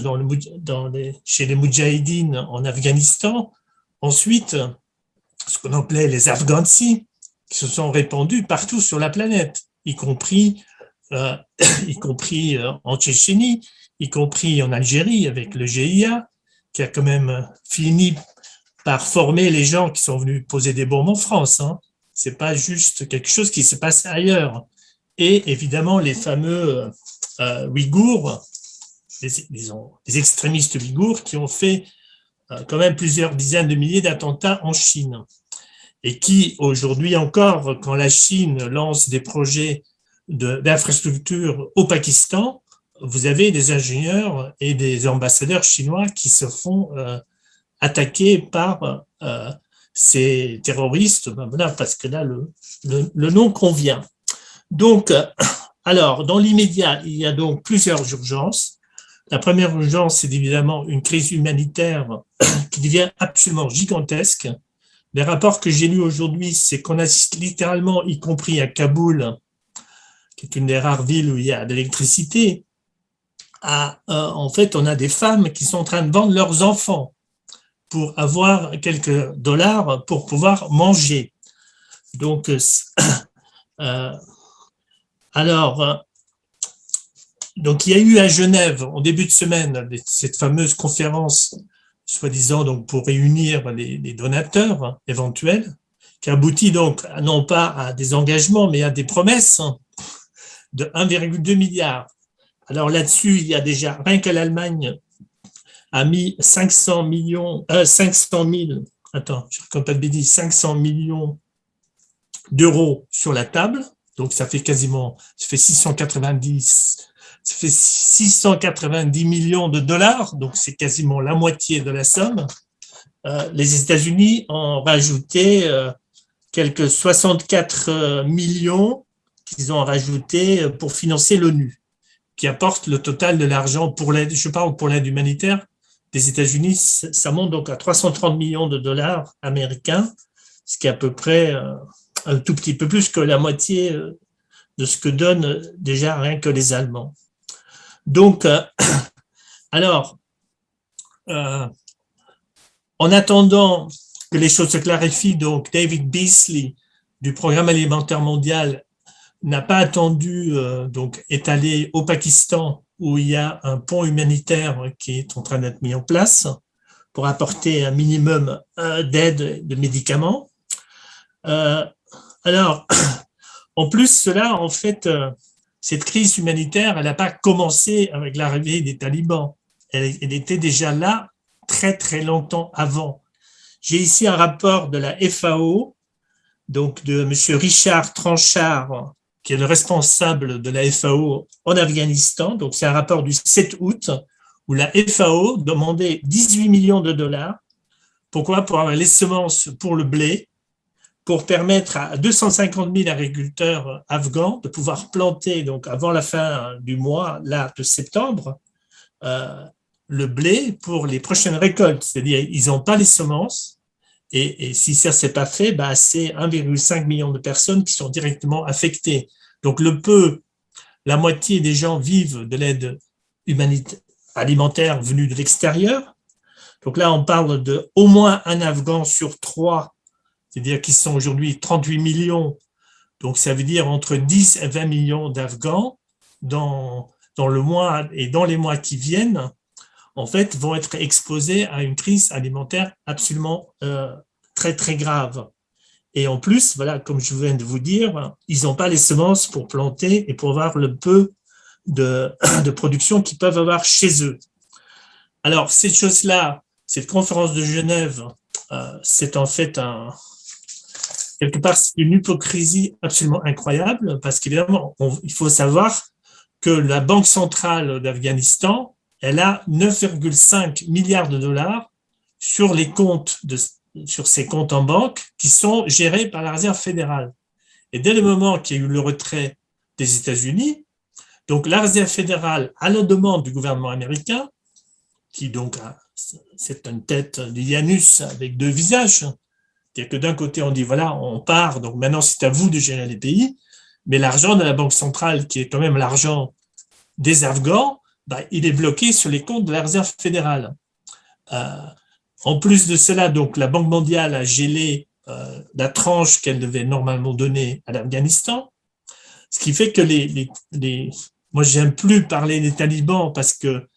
chez les Moudjahidines en Afghanistan. Ensuite, ce qu'on appelait les Afghansi, qui se sont répandus partout sur la planète, y compris en Tchétchénie, y compris en Algérie avec le GIA, qui a quand même fini par former les gens qui sont venus poser des bombes en France. C'est pas juste quelque chose qui se passe ailleurs. Et évidemment, les fameux Ouïghours, les extrémistes ouïghours qui ont fait quand même plusieurs dizaines de milliers d'attentats en Chine. Et qui, aujourd'hui encore, quand la Chine lance des projets d'infrastructure au Pakistan, vous avez des ingénieurs et des ambassadeurs chinois qui se font attaquer par ces terroristes, voilà, parce que là, le nom convient. Donc, alors, dans l'immédiat, il y a donc plusieurs urgences. La première urgence, c'est évidemment une crise humanitaire qui devient absolument gigantesque. Les rapports que j'ai lus aujourd'hui, c'est qu'on assiste littéralement, y compris à Kaboul, qui est une des rares villes où il y a de l'électricité, en fait, on a des femmes qui sont en train de vendre leurs enfants pour avoir quelques dollars pour pouvoir manger. Donc, donc, il y a eu à Genève, en début de semaine, cette fameuse conférence, soi-disant donc pour réunir les donateurs éventuels, qui aboutit donc non pas à des engagements, mais à des promesses de 1,2 milliard. Alors là-dessus, il y a déjà, rien que l'Allemagne a mis 500 000, je ne compte pas de bêtises, 500 millions d'euros sur la table. Donc ça fait 690 millions de dollars, donc c'est quasiment la moitié de la somme. Les États-Unis ont rajouté quelques 64 millions qu'ils ont rajouté pour financer l'ONU, qui apporte le total de l'argent pour l'aide, je parle pour l'aide humanitaire des États-Unis, ça monte donc à 330 millions de dollars américains, ce qui est à peu près un tout petit peu plus que la moitié de ce que donnent déjà rien que les Allemands. Donc, alors, en attendant que les choses se clarifient, donc David Beasley du Programme alimentaire mondial n'a pas attendu, donc est allé au Pakistan où il y a un pont humanitaire qui est en train d'être mis en place pour apporter un minimum d'aide, de médicaments. Alors, en plus, cela, en fait, cette crise humanitaire, elle n'a pas commencé avec l'arrivée des talibans. Elle était déjà là très, très longtemps avant. J'ai ici un rapport de la FAO, donc de M. Richard Tranchard, qui est le responsable de la FAO en Afghanistan. Donc, c'est un rapport du 7 août où la FAO demandait 18 millions de dollars. Pourquoi? Pour avoir les semences pour le blé, pour permettre à 250 000 agriculteurs afghans de pouvoir planter, donc avant la fin du mois là, de septembre, le blé pour les prochaines récoltes. C'est-à-dire ils n'ont pas les semences, et si ça ne s'est pas fait, bah, c'est 1,5 million de personnes qui sont directement affectées. Donc la moitié des gens vivent de l'aide humanitaire alimentaire venue de l'extérieur. Donc là, on parle de au moins un Afghan sur 3, c'est-à-dire qu'ils sont aujourd'hui 38 millions. Donc ça veut dire entre 10 et 20 millions d'Afghans dans le mois et dans les mois qui viennent, en fait, vont être exposés à une crise alimentaire absolument très, très grave. Et en plus, voilà, comme je viens de vous dire, ils n'ont pas les semences pour planter et pour avoir le peu de production qu'ils peuvent avoir chez eux. Alors, cette chose-là, cette conférence de Genève, c'est en fait quelque part une hypocrisie absolument incroyable, parce qu'évidemment, il faut savoir que la Banque centrale d'Afghanistan, elle a 9,5 milliards de dollars sur ses comptes en banque qui sont gérés par la Réserve fédérale. Et dès le moment qu'il y a eu le retrait des États-Unis, donc la Réserve fédérale, à la demande du gouvernement américain, qui donc c'est une tête d'Ilianus avec deux visages, c'est-à-dire que d'un côté on dit voilà, on part, donc maintenant c'est à vous de gérer les pays, mais l'argent de la Banque centrale, qui est quand même l'argent des Afghans, bah, il est bloqué sur les comptes de la Réserve fédérale. En plus de cela, donc la Banque mondiale a gelé la tranche qu'elle devait normalement donner à l'Afghanistan, ce qui fait que moi j'aime plus parler des talibans parce que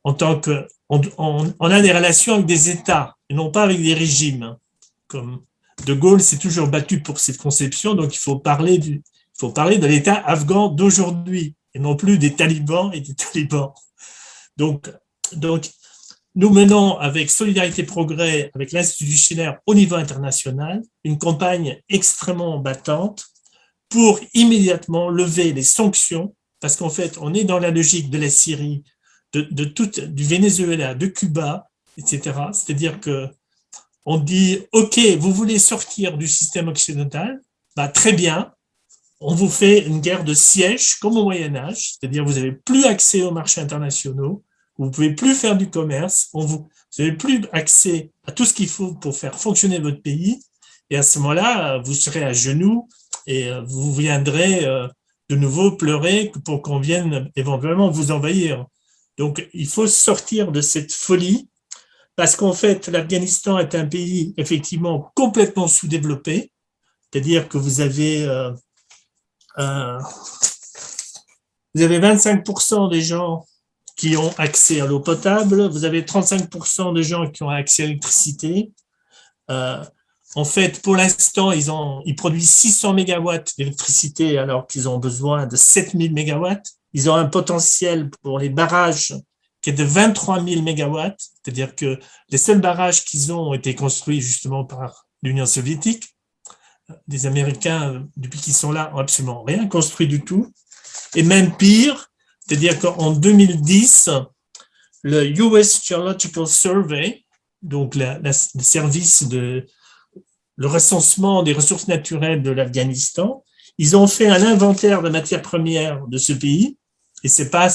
en tant que on a des relations avec des États et non pas avec des régimes. Comme De Gaulle s'est toujours battu pour cette conception, donc il faut parler de l'État afghan d'aujourd'hui et non plus des talibans et des talibans. Donc nous menons avec Solidarité Progrès, avec l'institutionnaire au niveau international, une campagne extrêmement battante pour immédiatement lever les sanctions, parce qu'en fait, on est dans la logique de la Syrie, du Venezuela, de Cuba, etc. C'est-à-dire que on dit, OK, vous voulez sortir du système occidental, bah, très bien, on vous fait une guerre de siège comme au Moyen-Âge, c'est-à-dire vous n'avez plus accès aux marchés internationaux, vous ne pouvez plus faire du commerce, vous n'avez plus accès à tout ce qu'il faut pour faire fonctionner votre pays, et à ce moment-là, vous serez à genoux et vous viendrez de nouveau pleurer pour qu'on vienne éventuellement vous envahir. Donc, il faut sortir de cette folie, parce qu'en fait, l'Afghanistan est un pays effectivement complètement sous-développé, c'est-à-dire que vous avez 25% des gens qui ont accès à l'eau potable, vous avez 35% des gens qui ont accès à l'électricité. En fait, pour l'instant, ils produisent 600 mégawatts d'électricité alors qu'ils ont besoin de 7000 mégawatts. Ils ont un potentiel pour les barrages qui est de 23 000 mégawatts, c'est-à-dire que les seuls barrages qu'ils ont été construits justement par l'Union soviétique. Les Américains, depuis qu'ils sont là, n'ont absolument rien construit du tout. Et même pire, c'est-à-dire qu'en 2010, le US Geological Survey, donc le service le recensement des ressources naturelles de l'Afghanistan, ils ont fait un inventaire de matières premières de ce pays, et c'est pas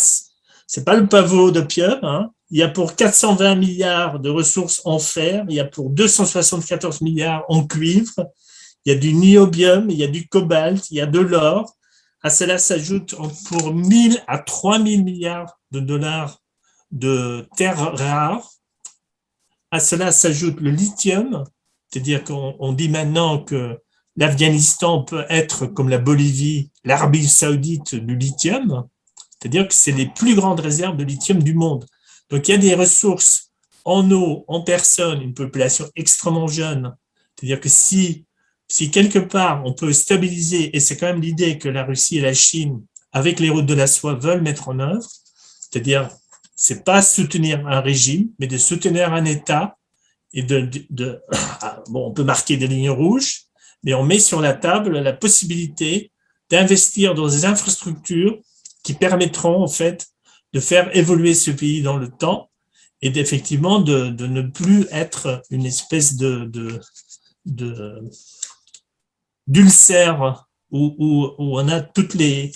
le pavot d'opium, hein. Il y a pour 420 milliards de ressources en fer, il y a pour 274 milliards en cuivre, il y a du niobium, il y a du cobalt, il y a de l'or. À cela s'ajoute pour 1000 à 3000 milliards de dollars de terres rares. À cela s'ajoute le lithium, c'est-à-dire qu'on dit maintenant que l'Afghanistan peut être, comme la Bolivie, l'Arabie saoudite du lithium, c'est-à-dire que c'est les plus grandes réserves de lithium du monde. Donc, il y a des ressources en eau, en personnes, une population extrêmement jeune. C'est-à-dire que si quelque part on peut stabiliser, et c'est quand même l'idée que la Russie et la Chine, avec les routes de la soie, veulent mettre en œuvre, c'est-à-dire, c'est pas soutenir un régime, mais de soutenir un État et bon, on peut marquer des lignes rouges, mais on met sur la table la possibilité d'investir dans des infrastructures qui permettront en fait de faire évoluer ce pays dans le temps et d'effectivement de ne plus être une espèce d'ulcère où on a toutes les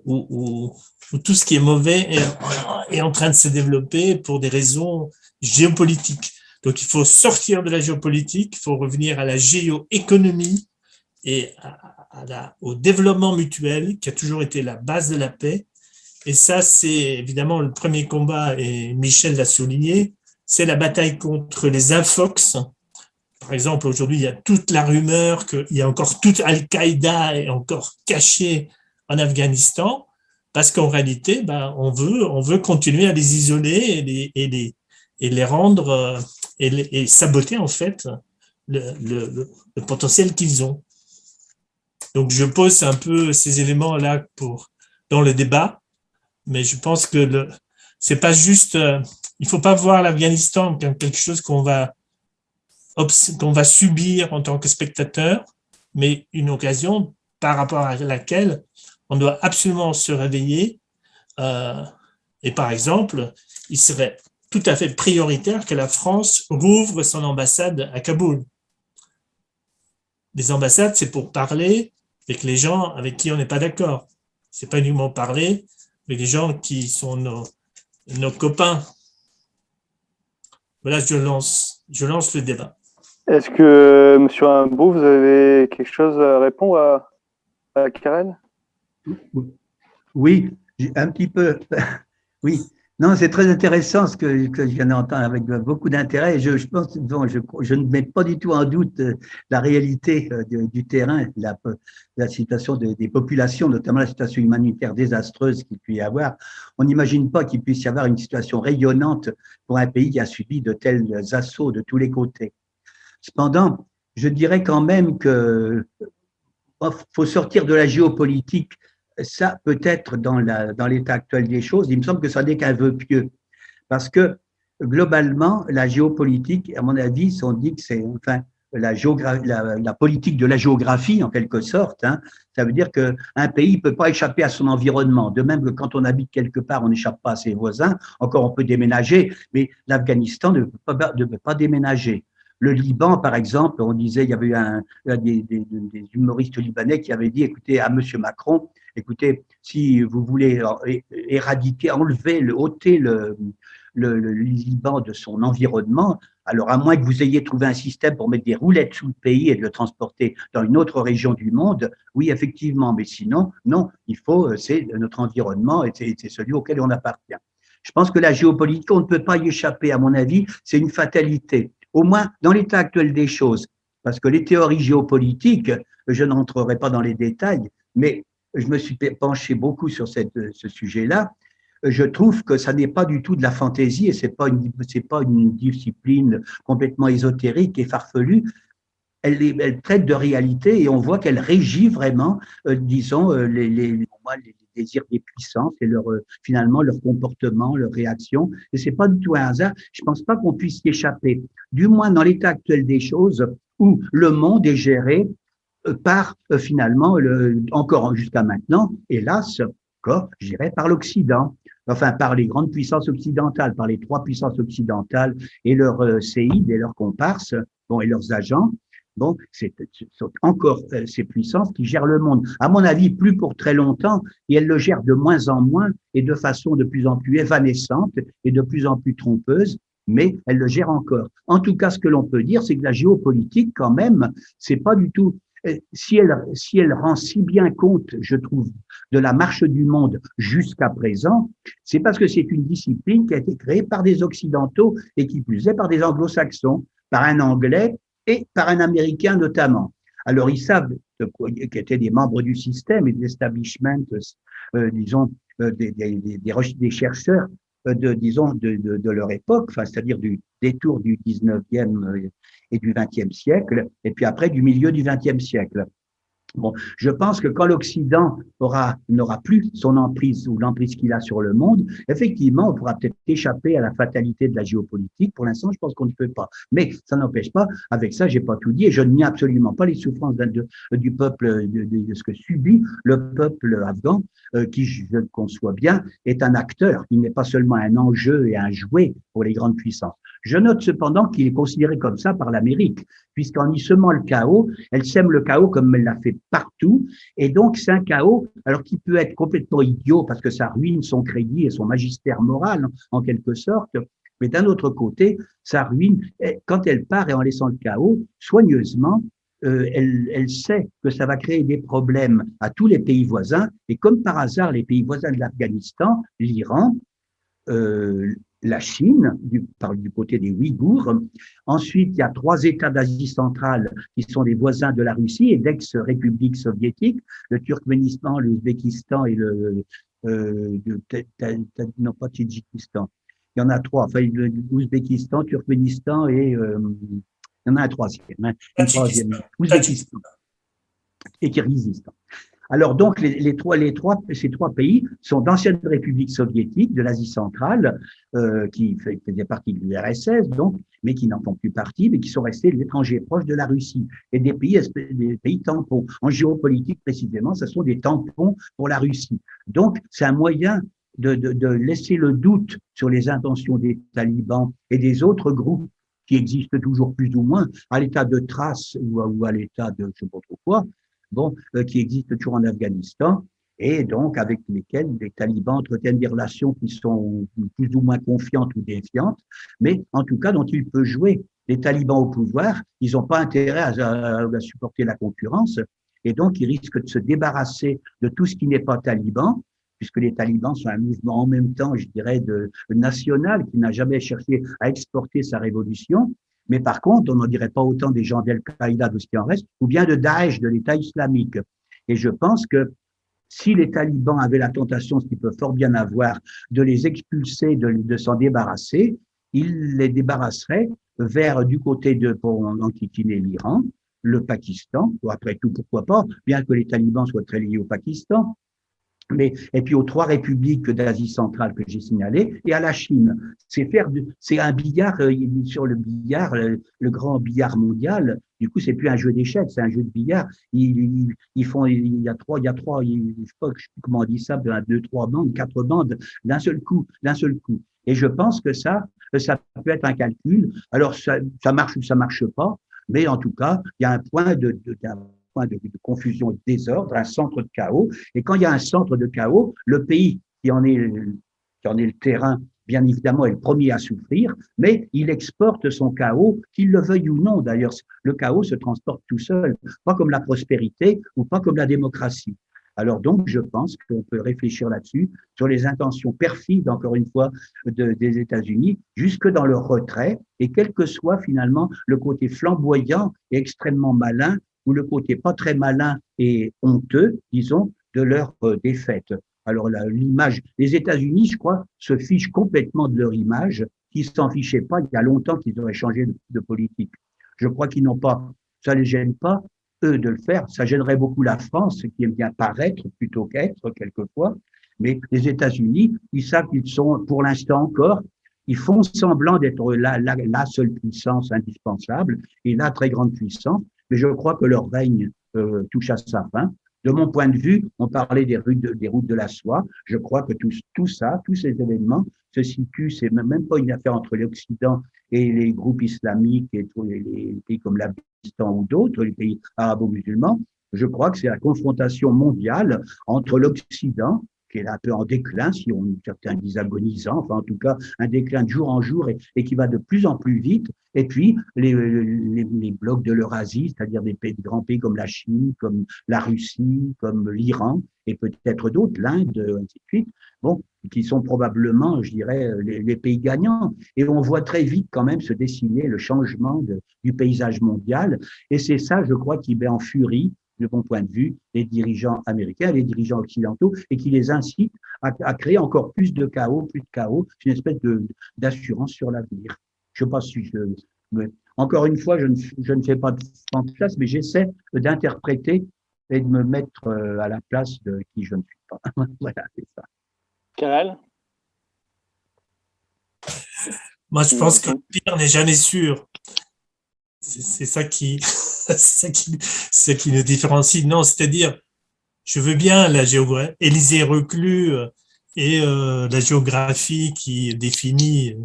où tout ce qui est mauvais est en train de se développer pour des raisons géopolitiques. Donc, il faut sortir de la géopolitique, il faut revenir à la géoéconomie et au développement mutuel qui a toujours été la base de la paix. Et ça, c'est évidemment le premier combat, et Michel l'a souligné, c'est la bataille contre les infox. Par exemple, aujourd'hui, il y a toute la rumeur qu'il y a encore toute Al-Qaïda est encore cachée en Afghanistan, parce qu'en réalité, on veut continuer à les isoler et les rendre et saboter en fait le potentiel qu'ils ont. Donc je pose un peu ces éléments-là dans le débat, mais je pense que c'est pas juste, il faut pas voir l'Afghanistan comme quelque chose qu'on va subir en tant que spectateur, mais une occasion par rapport à laquelle on doit absolument se réveiller. Et par exemple, il serait tout à fait prioritaire que la France rouvre son ambassade à Kaboul. Les ambassades, c'est pour parler avec les gens avec qui on n'est pas d'accord. C'est pas uniquement parler avec les gens qui sont nos copains. Voilà, je lance le débat. Est-ce que, Monsieur Rimbaud, vous avez quelque chose à répondre à Karen? Oui, un petit peu. Oui. Non, c'est très intéressant ce que je viens d'entendre avec beaucoup d'intérêt. Je pense, je ne mets pas du tout en doute la réalité du terrain, la situation des populations, notamment la situation humanitaire désastreuse qu'il peut y avoir. On n'imagine pas qu'il puisse y avoir une situation rayonnante pour un pays qui a subi de tels assauts de tous les côtés. Cependant, je dirais quand même que faut sortir de la géopolitique. Ça, peut-être dans l'état actuel des choses, il me semble que ça n'est qu'un vœu pieux. Parce que, globalement, la géopolitique, à mon avis, on dit que c'est la politique de la géographie, en quelque sorte. Hein. Ça veut dire qu'un pays ne peut pas échapper à son environnement. De même que quand on habite quelque part, on n'échappe pas à ses voisins. Encore, on peut déménager, mais l'Afghanistan ne peut pas déménager. Le Liban, par exemple, on disait, il y avait des humoristes libanais qui avaient dit, écoutez, à Monsieur Macron, écoutez, si vous voulez éradiquer, ôter le Liban de son environnement, alors à moins que vous ayez trouvé un système pour mettre des roulettes sous le pays et de le transporter dans une autre région du monde, oui, effectivement, mais sinon, non, c'est notre environnement et c'est celui auquel on appartient. Je pense que la géopolitique, on ne peut pas y échapper, à mon avis, c'est une fatalité. Au moins dans l'état actuel des choses, parce que les théories géopolitiques, je n'entrerai pas dans les détails, mais je me suis penché beaucoup sur ce sujet-là. Je trouve que ça n'est pas du tout de la fantaisie et c'est pas une discipline complètement ésotérique et farfelue. Elle traite de réalité et on voit qu'elle régit vraiment, disons, les désirs des puissances et finalement leur comportement, leur réaction. Et c'est pas du tout un hasard. Je pense pas qu'on puisse y échapper. Du moins dans l'état actuel des choses, où le monde est géré par finalement, encore jusqu'à maintenant, hélas, encore, je dirais, par l'Occident. Enfin, par les grandes puissances occidentales, par les 3 puissances occidentales et leurs séides et leurs comparses, et leurs agents. Bon, c'est encore ces puissances qui gèrent le monde. À mon avis, plus pour très longtemps, et elles le gèrent de moins en moins et de façon de plus en plus évanescente et de plus en plus trompeuse, mais elles le gèrent encore. En tout cas, ce que l'on peut dire, c'est que la géopolitique, quand même, c'est pas du tout. Si elle rend si bien compte, je trouve, de la marche du monde jusqu'à présent, c'est parce que c'est une discipline qui a été créée par des Occidentaux et qui plus est par des Anglo-Saxons, par un Anglais et par un Américain notamment. Alors, ils savent qui étaient des membres du système et de l'establishment, disons, des chercheurs disons, de leur époque, enfin, c'est-à-dire du détour du 19e et du 20e siècle, et puis après du milieu du 20e siècle. Bon, je pense que quand l'Occident n'aura plus son emprise ou l'emprise qu'il a sur le monde, effectivement, on pourra peut-être échapper à la fatalité de la géopolitique. Pour l'instant, je pense qu'on ne peut pas. Mais ça n'empêche pas, avec ça, j'ai pas tout dit et je ne nie absolument pas les souffrances du peuple, de ce que subit le peuple afghan, qui, je le conçois bien, est un acteur. Il n'est pas seulement un enjeu et un jouet pour les grandes puissances. Je note cependant qu'il est considéré comme ça par l'Amérique, puisqu'en y semant le chaos, elle sème le chaos comme elle l'a fait partout. Et donc, c'est un chaos, alors qui peut être complètement idiot parce que ça ruine son crédit et son magistère moral, en quelque sorte. Mais d'un autre côté, ça ruine, quand elle part et en laissant le chaos, soigneusement, elle sait que ça va créer des problèmes à tous les pays voisins. Et comme par hasard, les pays voisins de l'Afghanistan, l'Iran, la Chine, du côté des Ouïghours. Ensuite, il y a 3 États d'Asie centrale qui sont des voisins de la Russie et d'ex-républiques soviétiques, le Turkménistan, l'Ouzbékistan et non pas Tadjikistan. Il y en a 3, enfin l'Ouzbékistan, Turkménistan et il y en a un troisième, Ouzbékistan et Kirghizistan. Alors donc, ces trois pays sont d'anciennes républiques soviétiques de l'Asie centrale, qui faisaient partie de l'URSS, donc, mais qui n'en font plus partie, mais qui sont restés l'étranger proche de la Russie. Et des pays tampons. En géopolitique, précisément, ce sont des tampons pour la Russie. Donc, c'est un moyen de laisser le doute sur les intentions des talibans et des autres groupes qui existent toujours plus ou moins à l'état de trace ou à l'état de je ne sais pas trop quoi, bon, qui existent toujours en Afghanistan et donc avec lesquels les talibans entretiennent des relations qui sont plus ou moins confiantes ou défiantes, mais en tout cas dont il peut jouer. Les talibans au pouvoir, ils n'ont pas intérêt à supporter la concurrence et donc ils risquent de se débarrasser de tout ce qui n'est pas taliban, puisque les talibans sont un mouvement en même temps, je dirais, national qui n'a jamais cherché à exporter sa révolution. Mais par contre, on n'en dirait pas autant des gens d'Al-Qaïda, de ce qui en reste, ou bien de Daesh, de l'État islamique. Et je pense que si les talibans avaient la tentation, ce qu'ils peuvent fort bien avoir, de les expulser, de s'en débarrasser, ils les débarrasseraient vers du côté pour enquiquiner l'Iran, le Pakistan, ou après tout, pourquoi pas, bien que les talibans soient très liés au Pakistan, et puis aux 3 républiques d'Asie centrale que j'ai signalées, et à la Chine. C'est un billard, sur le billard, le grand billard mondial. Du coup, c'est plus un jeu d'échecs, c'est un jeu de billard. Il y a trois, je sais pas comment on dit ça, 2, 3 bandes, 4 bandes, d'un seul coup. Et je pense que ça peut être un calcul. Alors, ça marche ou ça marche pas, mais en tout cas, il y a un point de confusion et de désordre, un centre de chaos. Et quand il y a un centre de chaos, le pays qui en est le terrain, bien évidemment, est le premier à souffrir, mais il exporte son chaos, qu'il le veuille ou non. D'ailleurs, le chaos se transporte tout seul, pas comme la prospérité ou pas comme la démocratie. Alors donc, je pense qu'on peut réfléchir là-dessus, sur les intentions perfides, encore une fois, des États-Unis, jusque dans leur retrait, et quel que soit finalement le côté flamboyant et extrêmement malin, ou le côté pas très malin et honteux, disons, de leur défaite. Alors l'image, les États-Unis, je crois, se fichent complètement de leur image, qui s'en fichaient pas il y a longtemps qu'ils auraient changé de politique. Je crois qu'ils n'ont pas, ça ne les gêne pas, eux, de le faire. Ça gênerait beaucoup la France, qui aime bien paraître plutôt qu'être quelquefois. Mais les États-Unis, ils savent qu'ils sont, pour l'instant encore, ils font semblant d'être la seule puissance indispensable et la très grande puissance. Mais je crois que leur règne touche à sa fin. De mon point de vue, on parlait des routes de la soie. Je crois que tout ça, tous ces événements se situent, c'est même pas une affaire entre l'Occident et les groupes islamiques et tous les pays comme l'Afghanistan ou d'autres, les pays arabo-musulmans. Je crois que c'est la confrontation mondiale entre l'Occident, qui est un peu en déclin, si certains disent agonisant, enfin en tout cas un déclin de jour en jour et qui va de plus en plus vite. Et puis les blocs de l'Eurasie, c'est-à-dire des grands pays comme la Chine, comme la Russie, comme l'Iran et peut-être d'autres, l'Inde, ainsi de suite. Bon, qui sont probablement, je dirais, les pays gagnants. Et on voit très vite quand même se dessiner le changement du paysage mondial. Et c'est ça, je crois, qui met en furie, de mon point de vue, les dirigeants américains, les dirigeants occidentaux, et qui les incite à créer encore plus de chaos, une espèce d'assurance sur l'avenir. Je ne sais pas si encore une fois, je ne fais pas de fantasme, mais j'essaie d'interpréter et de me mettre à la place de qui je ne suis pas. Voilà, c'est ça. Karel? Moi, je pense que le pire n'est jamais sûr. C'est ça qui, c'est ça qui nous différencie. Non, c'est-à-dire, je veux bien la géographie, Élisée Reclus et la géographie qui définit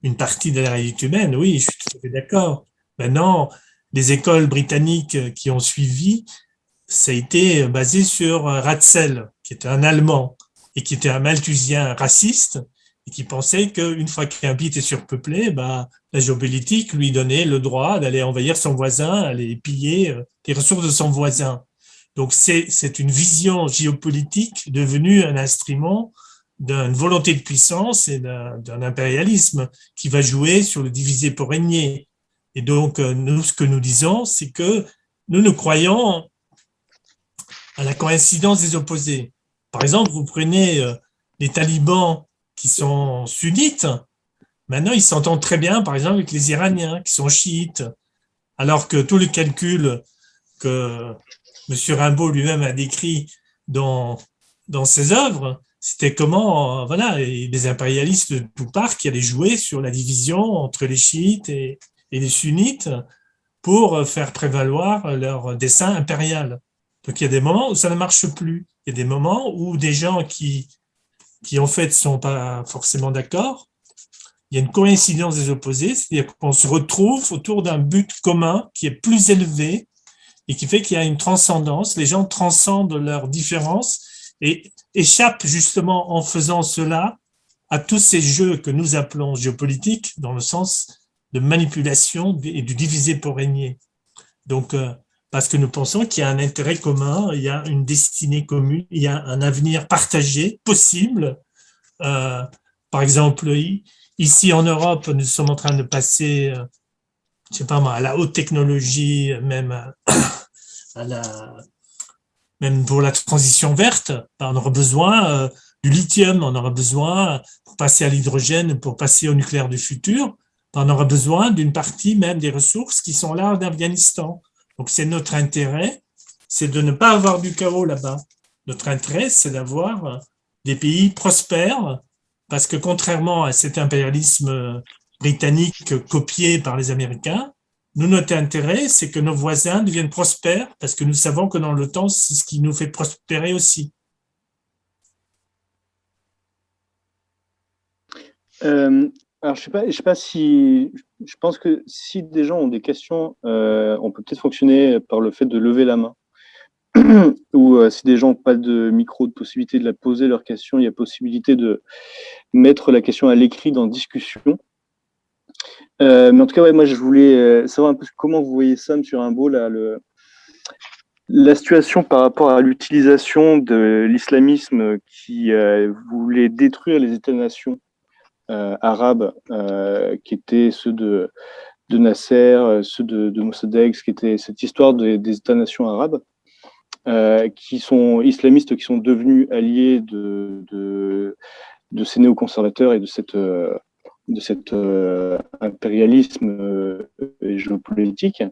une partie de la réalité humaine. Oui, je suis tout à fait d'accord. Maintenant, les écoles britanniques qui ont suivi, ça a été basé sur Ratzel, qui était un Allemand et qui était un malthusien raciste et qui pensait qu'une fois qu'un pays était surpeuplé, la géopolitique lui donnait le droit d'aller envahir son voisin, aller piller les ressources de son voisin. Donc c'est une vision géopolitique devenue un instrument d'une volonté de puissance et d'un impérialisme qui va jouer sur le diviser pour régner. Et donc, nous, ce que nous disons, c'est que nous croyons à la coïncidence des opposés. Par exemple, vous prenez les talibans qui sont sunnites, maintenant ils s'entendent très bien, par exemple, avec les Iraniens qui sont chiites, alors que tout le calcul que M. Rimbaud lui-même a décrit dans ses œuvres, c'était comment, voilà, les impérialistes de tout part qui allaient jouer sur la division entre les chiites et les sunnites pour faire prévaloir leur dessein impérial. Donc il y a des moments où ça ne marche plus. Il y a des moments où des gens qui en fait sont pas forcément d'accord. Il y a une coïncidence des opposés, c'est-à-dire qu'on se retrouve autour d'un but commun qui est plus élevé et qui fait qu'il y a une transcendance. Les gens transcendent leurs différences et échappent justement en faisant cela à tous ces jeux que nous appelons géopolitiques dans le sens de manipulation et du diviser pour régner. Donc, parce que nous pensons qu'il y a un intérêt commun, il y a une destinée commune, il y a un avenir partagé possible. Par exemple, ici en Europe, nous sommes en train de passer, je sais pas moi, à la haute technologie, même même pour la transition verte. On aura besoin du lithium, on aura besoin pour passer à l'hydrogène, pour passer au nucléaire du futur. On aura besoin d'une partie même des ressources qui sont là en Afghanistan. Donc, c'est notre intérêt, c'est de ne pas avoir du chaos là-bas. Notre intérêt, c'est d'avoir des pays prospères, parce que contrairement à cet impérialisme britannique copié par les Américains, nous, notre intérêt, c'est que nos voisins deviennent prospères, parce que nous savons que dans le temps, c'est ce qui nous fait prospérer aussi. Alors, je sais pas si, je pense que si des gens ont des questions, on peut peut-être fonctionner par le fait de lever la main. Ou si des gens n'ont pas de micro, de possibilité de la poser leur question, il y a possibilité de mettre la question à l'écrit dans discussion. Mais en tout cas, ouais, moi, je voulais savoir un peu comment vous voyez ça, M. Rimbaud, là, la situation par rapport à l'utilisation de l'islamisme qui voulait détruire les États-nations arabes, qui étaient ceux de Nasser, ceux de Mossadegh, qui était cette histoire des États-nations arabes, qui sont islamistes, qui sont devenus alliés de ces néoconservateurs et de cet impérialisme géopolitique,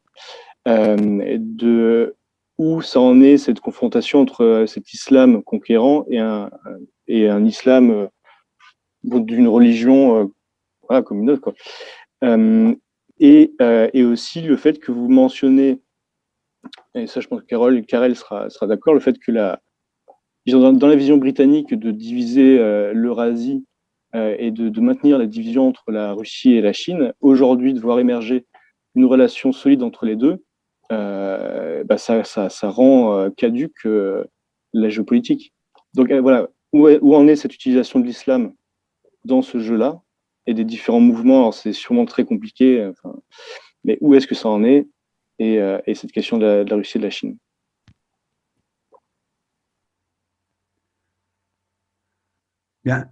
de où ça en est cette confrontation entre cet islam conquérant et un islam d'une religion voilà, comme une autre, quoi. Et aussi le fait que vous mentionnez, et ça je pense que Karel sera d'accord, le fait que dans la vision britannique de diviser l'Eurasie et de maintenir la division entre la Russie et la Chine, aujourd'hui de voir émerger une relation solide entre les deux, ça rend caduque la géopolitique. Donc voilà, où en est cette utilisation de l'islam dans ce jeu-là et des différents mouvements. Alors c'est sûrement très compliqué, mais où est-ce que ça en est et cette question de la Russie et de la Chine. Bien.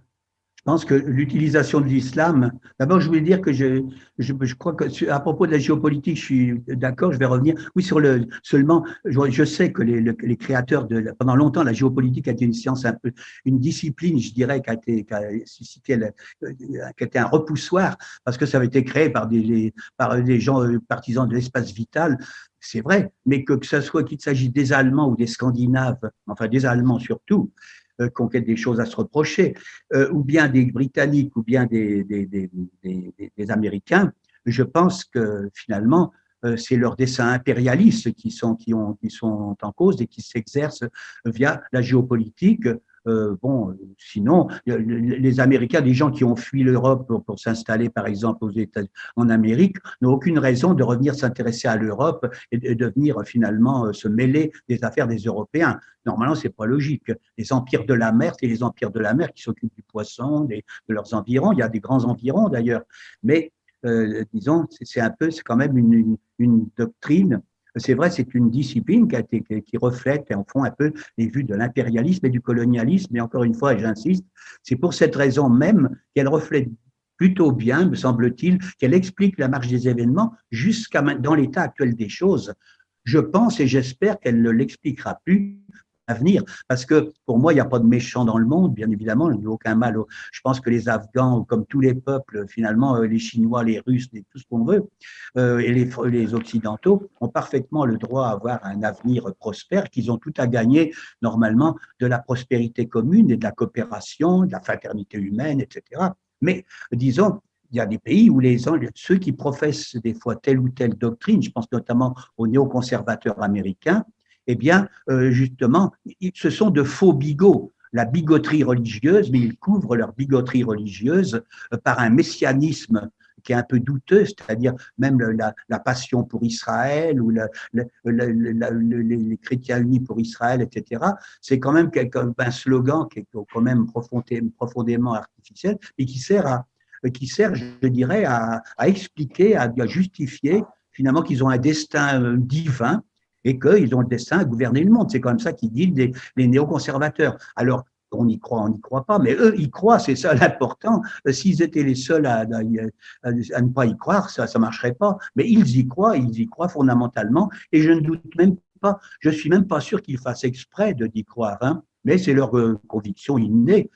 Je pense que l'utilisation de l'islam, d'abord je voulais dire que je crois que à propos de la géopolitique, je suis d'accord, je vais revenir. Oui, seulement, je sais que les créateurs pendant longtemps, la géopolitique a été une science un peu, une discipline, je dirais, qui a suscité, qui a été un repoussoir, parce que ça avait été créé par des gens partisans de l'espace vital. C'est vrai, mais que ce soit qu'il s'agisse des Allemands ou des Scandinaves, enfin des Allemands surtout, qui ont des choses à se reprocher, ou bien des Britanniques, ou bien des Américains, je pense que finalement, c'est leurs desseins impérialistes qui sont en cause et qui s'exercent via la géopolitique. Sinon, les Américains, des gens qui ont fui l'Europe pour s'installer, par exemple, en Amérique, n'ont aucune raison de revenir s'intéresser à l'Europe et de venir finalement se mêler des affaires des Européens. Normalement, c'est pas logique. Les empires de la mer, c'est les empires de la mer qui s'occupent du poisson, de leurs environs. Il y a des grands environs d'ailleurs, mais disons, c'est quand même une doctrine. C'est vrai, c'est une discipline qui reflète en fond un peu les vues de l'impérialisme et du colonialisme. Mais encore une fois, et j'insiste, c'est pour cette raison même qu'elle reflète plutôt bien, me semble-t-il, qu'elle explique la marche des événements jusqu'à dans l'état actuel des choses. Je pense et j'espère qu'elle ne l'expliquera plus à venir, parce que pour moi, il n'y a pas de méchants dans le monde, bien évidemment, il n'y a aucun mal. Je pense que les Afghans, comme tous les peuples, finalement, les Chinois, les Russes, tout ce qu'on veut, et les Occidentaux ont parfaitement le droit à avoir un avenir prospère, qu'ils ont tout à gagner, normalement, de la prospérité commune et de la coopération, de la fraternité humaine, etc. Mais, disons, il y a des pays où ceux qui professent des fois telle ou telle doctrine, je pense notamment aux néoconservateurs américains, eh bien, justement, ce sont de faux bigots. La bigoterie religieuse, mais ils couvrent leur bigoterie religieuse par un messianisme qui est un peu douteux, c'est-à-dire même la passion pour Israël ou les chrétiens unis pour Israël, etc. C'est quand même un slogan qui est quand même profondément artificiel et qui sert, je dirais, à expliquer, à justifier finalement qu'ils ont un destin divin et qu'ils ont le destin à gouverner le monde. C'est quand même ça qui guide les néoconservateurs. Alors, on y croit pas, mais eux, ils croient, c'est ça l'important. S'ils étaient les seuls à ne pas y croire, ça ne marcherait pas. Mais ils y croient fondamentalement, et je ne doute même pas, je suis même pas sûr qu'ils fassent exprès d'y croire, hein, mais c'est leur conviction innée.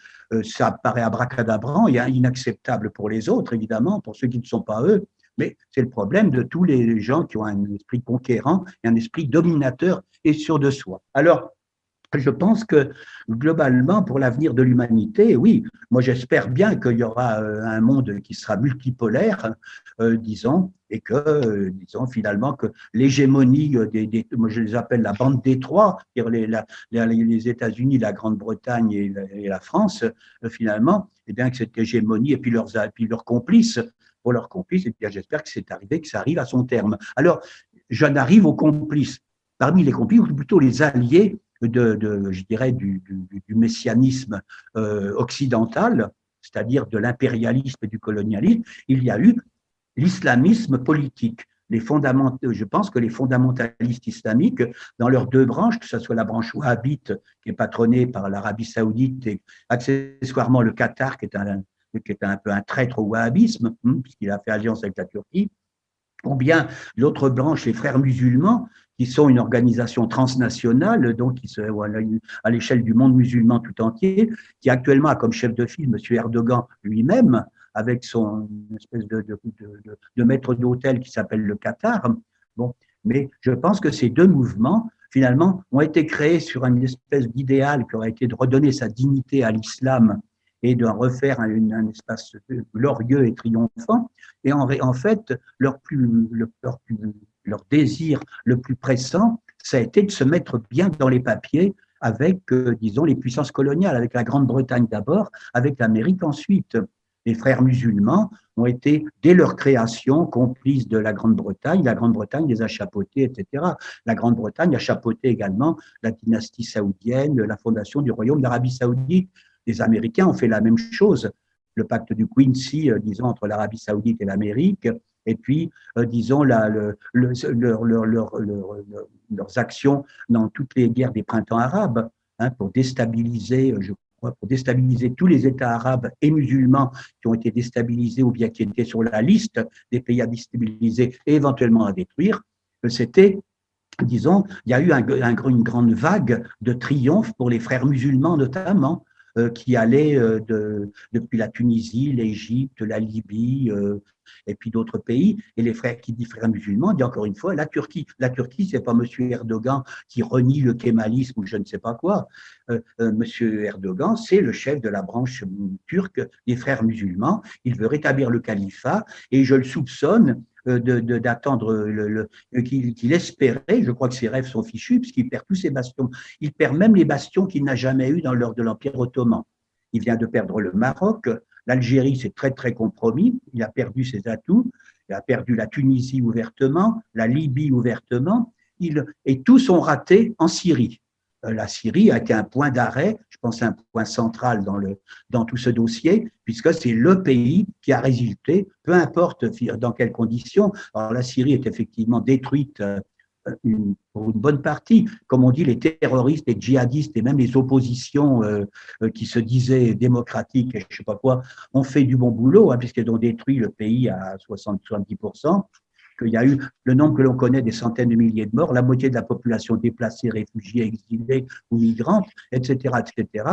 Ça paraît abracadabrant et inacceptable pour les autres, évidemment, pour ceux qui ne sont pas eux. Mais c'est le problème de tous les gens qui ont un esprit conquérant et un esprit dominateur et sûr de soi. Alors, je pense que globalement, pour l'avenir de l'humanité, oui, moi j'espère bien qu'il y aura un monde qui sera multipolaire, disons, et que, disons, finalement, que l'hégémonie moi je les appelle la bande des trois, les États-Unis, la Grande-Bretagne et la France, finalement, et bien que cette hégémonie et puis leurs complices, pour leurs complices, et bien j'espère que c'est arrivé, que ça arrive à son terme. Alors, j'en arrive aux complices. Parmi les complices, ou plutôt les alliés je dirais, du messianisme occidental, c'est-à-dire de l'impérialisme et du colonialisme, il y a eu l'islamisme politique. Je pense que les fondamentalistes islamiques, dans leurs deux branches, que ce soit la branche wahhabite, qui est patronnée par l'Arabie saoudite, et accessoirement le Qatar, qui est un peu un traître au wahhabisme, puisqu'il a fait alliance avec la Turquie, ou bien l'autre branche, les frères musulmans, qui sont une organisation transnationale, donc à l'échelle du monde musulman tout entier, qui actuellement a comme chef de file M. Erdogan lui-même, avec son espèce de maître d'hôtel qui s'appelle le Qatar. Bon, mais je pense que ces deux mouvements, finalement, ont été créés sur une espèce d'idéal qui aurait été de redonner sa dignité à l'islam et de refaire un espace glorieux et triomphant. Et en fait, leur désir le plus pressant, ça a été de se mettre bien dans les papiers avec, disons, les puissances coloniales, avec la Grande-Bretagne d'abord, avec l'Amérique ensuite. Les frères musulmans ont été, dès leur création, complices de la Grande-Bretagne. La Grande-Bretagne les a chapeautés, etc. La Grande-Bretagne a chapeauté également la dynastie saoudienne, la fondation du royaume d'Arabie saoudite. Les Américains ont fait la même chose. Le pacte du Quincy, disons, entre l'Arabie saoudite et l'Amérique, et puis, disons, leurs actions dans toutes les guerres des printemps arabes, hein, pour déstabiliser, je pour déstabiliser tous les États arabes et musulmans qui ont été déstabilisés ou bien qui étaient sur la liste des pays à déstabiliser et éventuellement à détruire, c'était, disons, il y a eu une grande vague de triomphe pour les frères musulmans notamment, qui allaient depuis la Tunisie, l'Égypte, la Libye, et puis d'autres pays. Et les frères, qui dit frères musulmans, dit encore une fois la Turquie. La Turquie, c'est pas Monsieur Erdogan qui renie le kémalisme ou je ne sais pas quoi. Monsieur Erdogan, c'est le chef de la branche turque des frères musulmans. Il veut rétablir le califat et je le soupçonne d'attendre qu'il espérait, je crois que ses rêves sont fichus, puisqu'il perd tous ses bastions. Il perd même les bastions qu'il n'a jamais eus lors de l'Empire ottoman. Il vient de perdre le Maroc, l'Algérie s'est très très compromis, il a perdu ses atouts, il a perdu la Tunisie ouvertement, la Libye ouvertement, et tous sont ratés en Syrie. La Syrie a été un point d'arrêt, je pense un point central dans tout ce dossier, puisque c'est le pays qui a résulté, peu importe dans quelles conditions. Alors la Syrie est effectivement détruite pour une bonne partie. Comme on dit, les terroristes, les djihadistes et même les oppositions qui se disaient démocratiques et je ne sais pas quoi, ont fait du bon boulot, puisqu'ils ont détruit le pays à 60-70%. Qu'il y a eu le nombre que l'on connaît des centaines de milliers de morts, la moitié de la population déplacée, réfugiée, exilée ou migrante, etc., etc.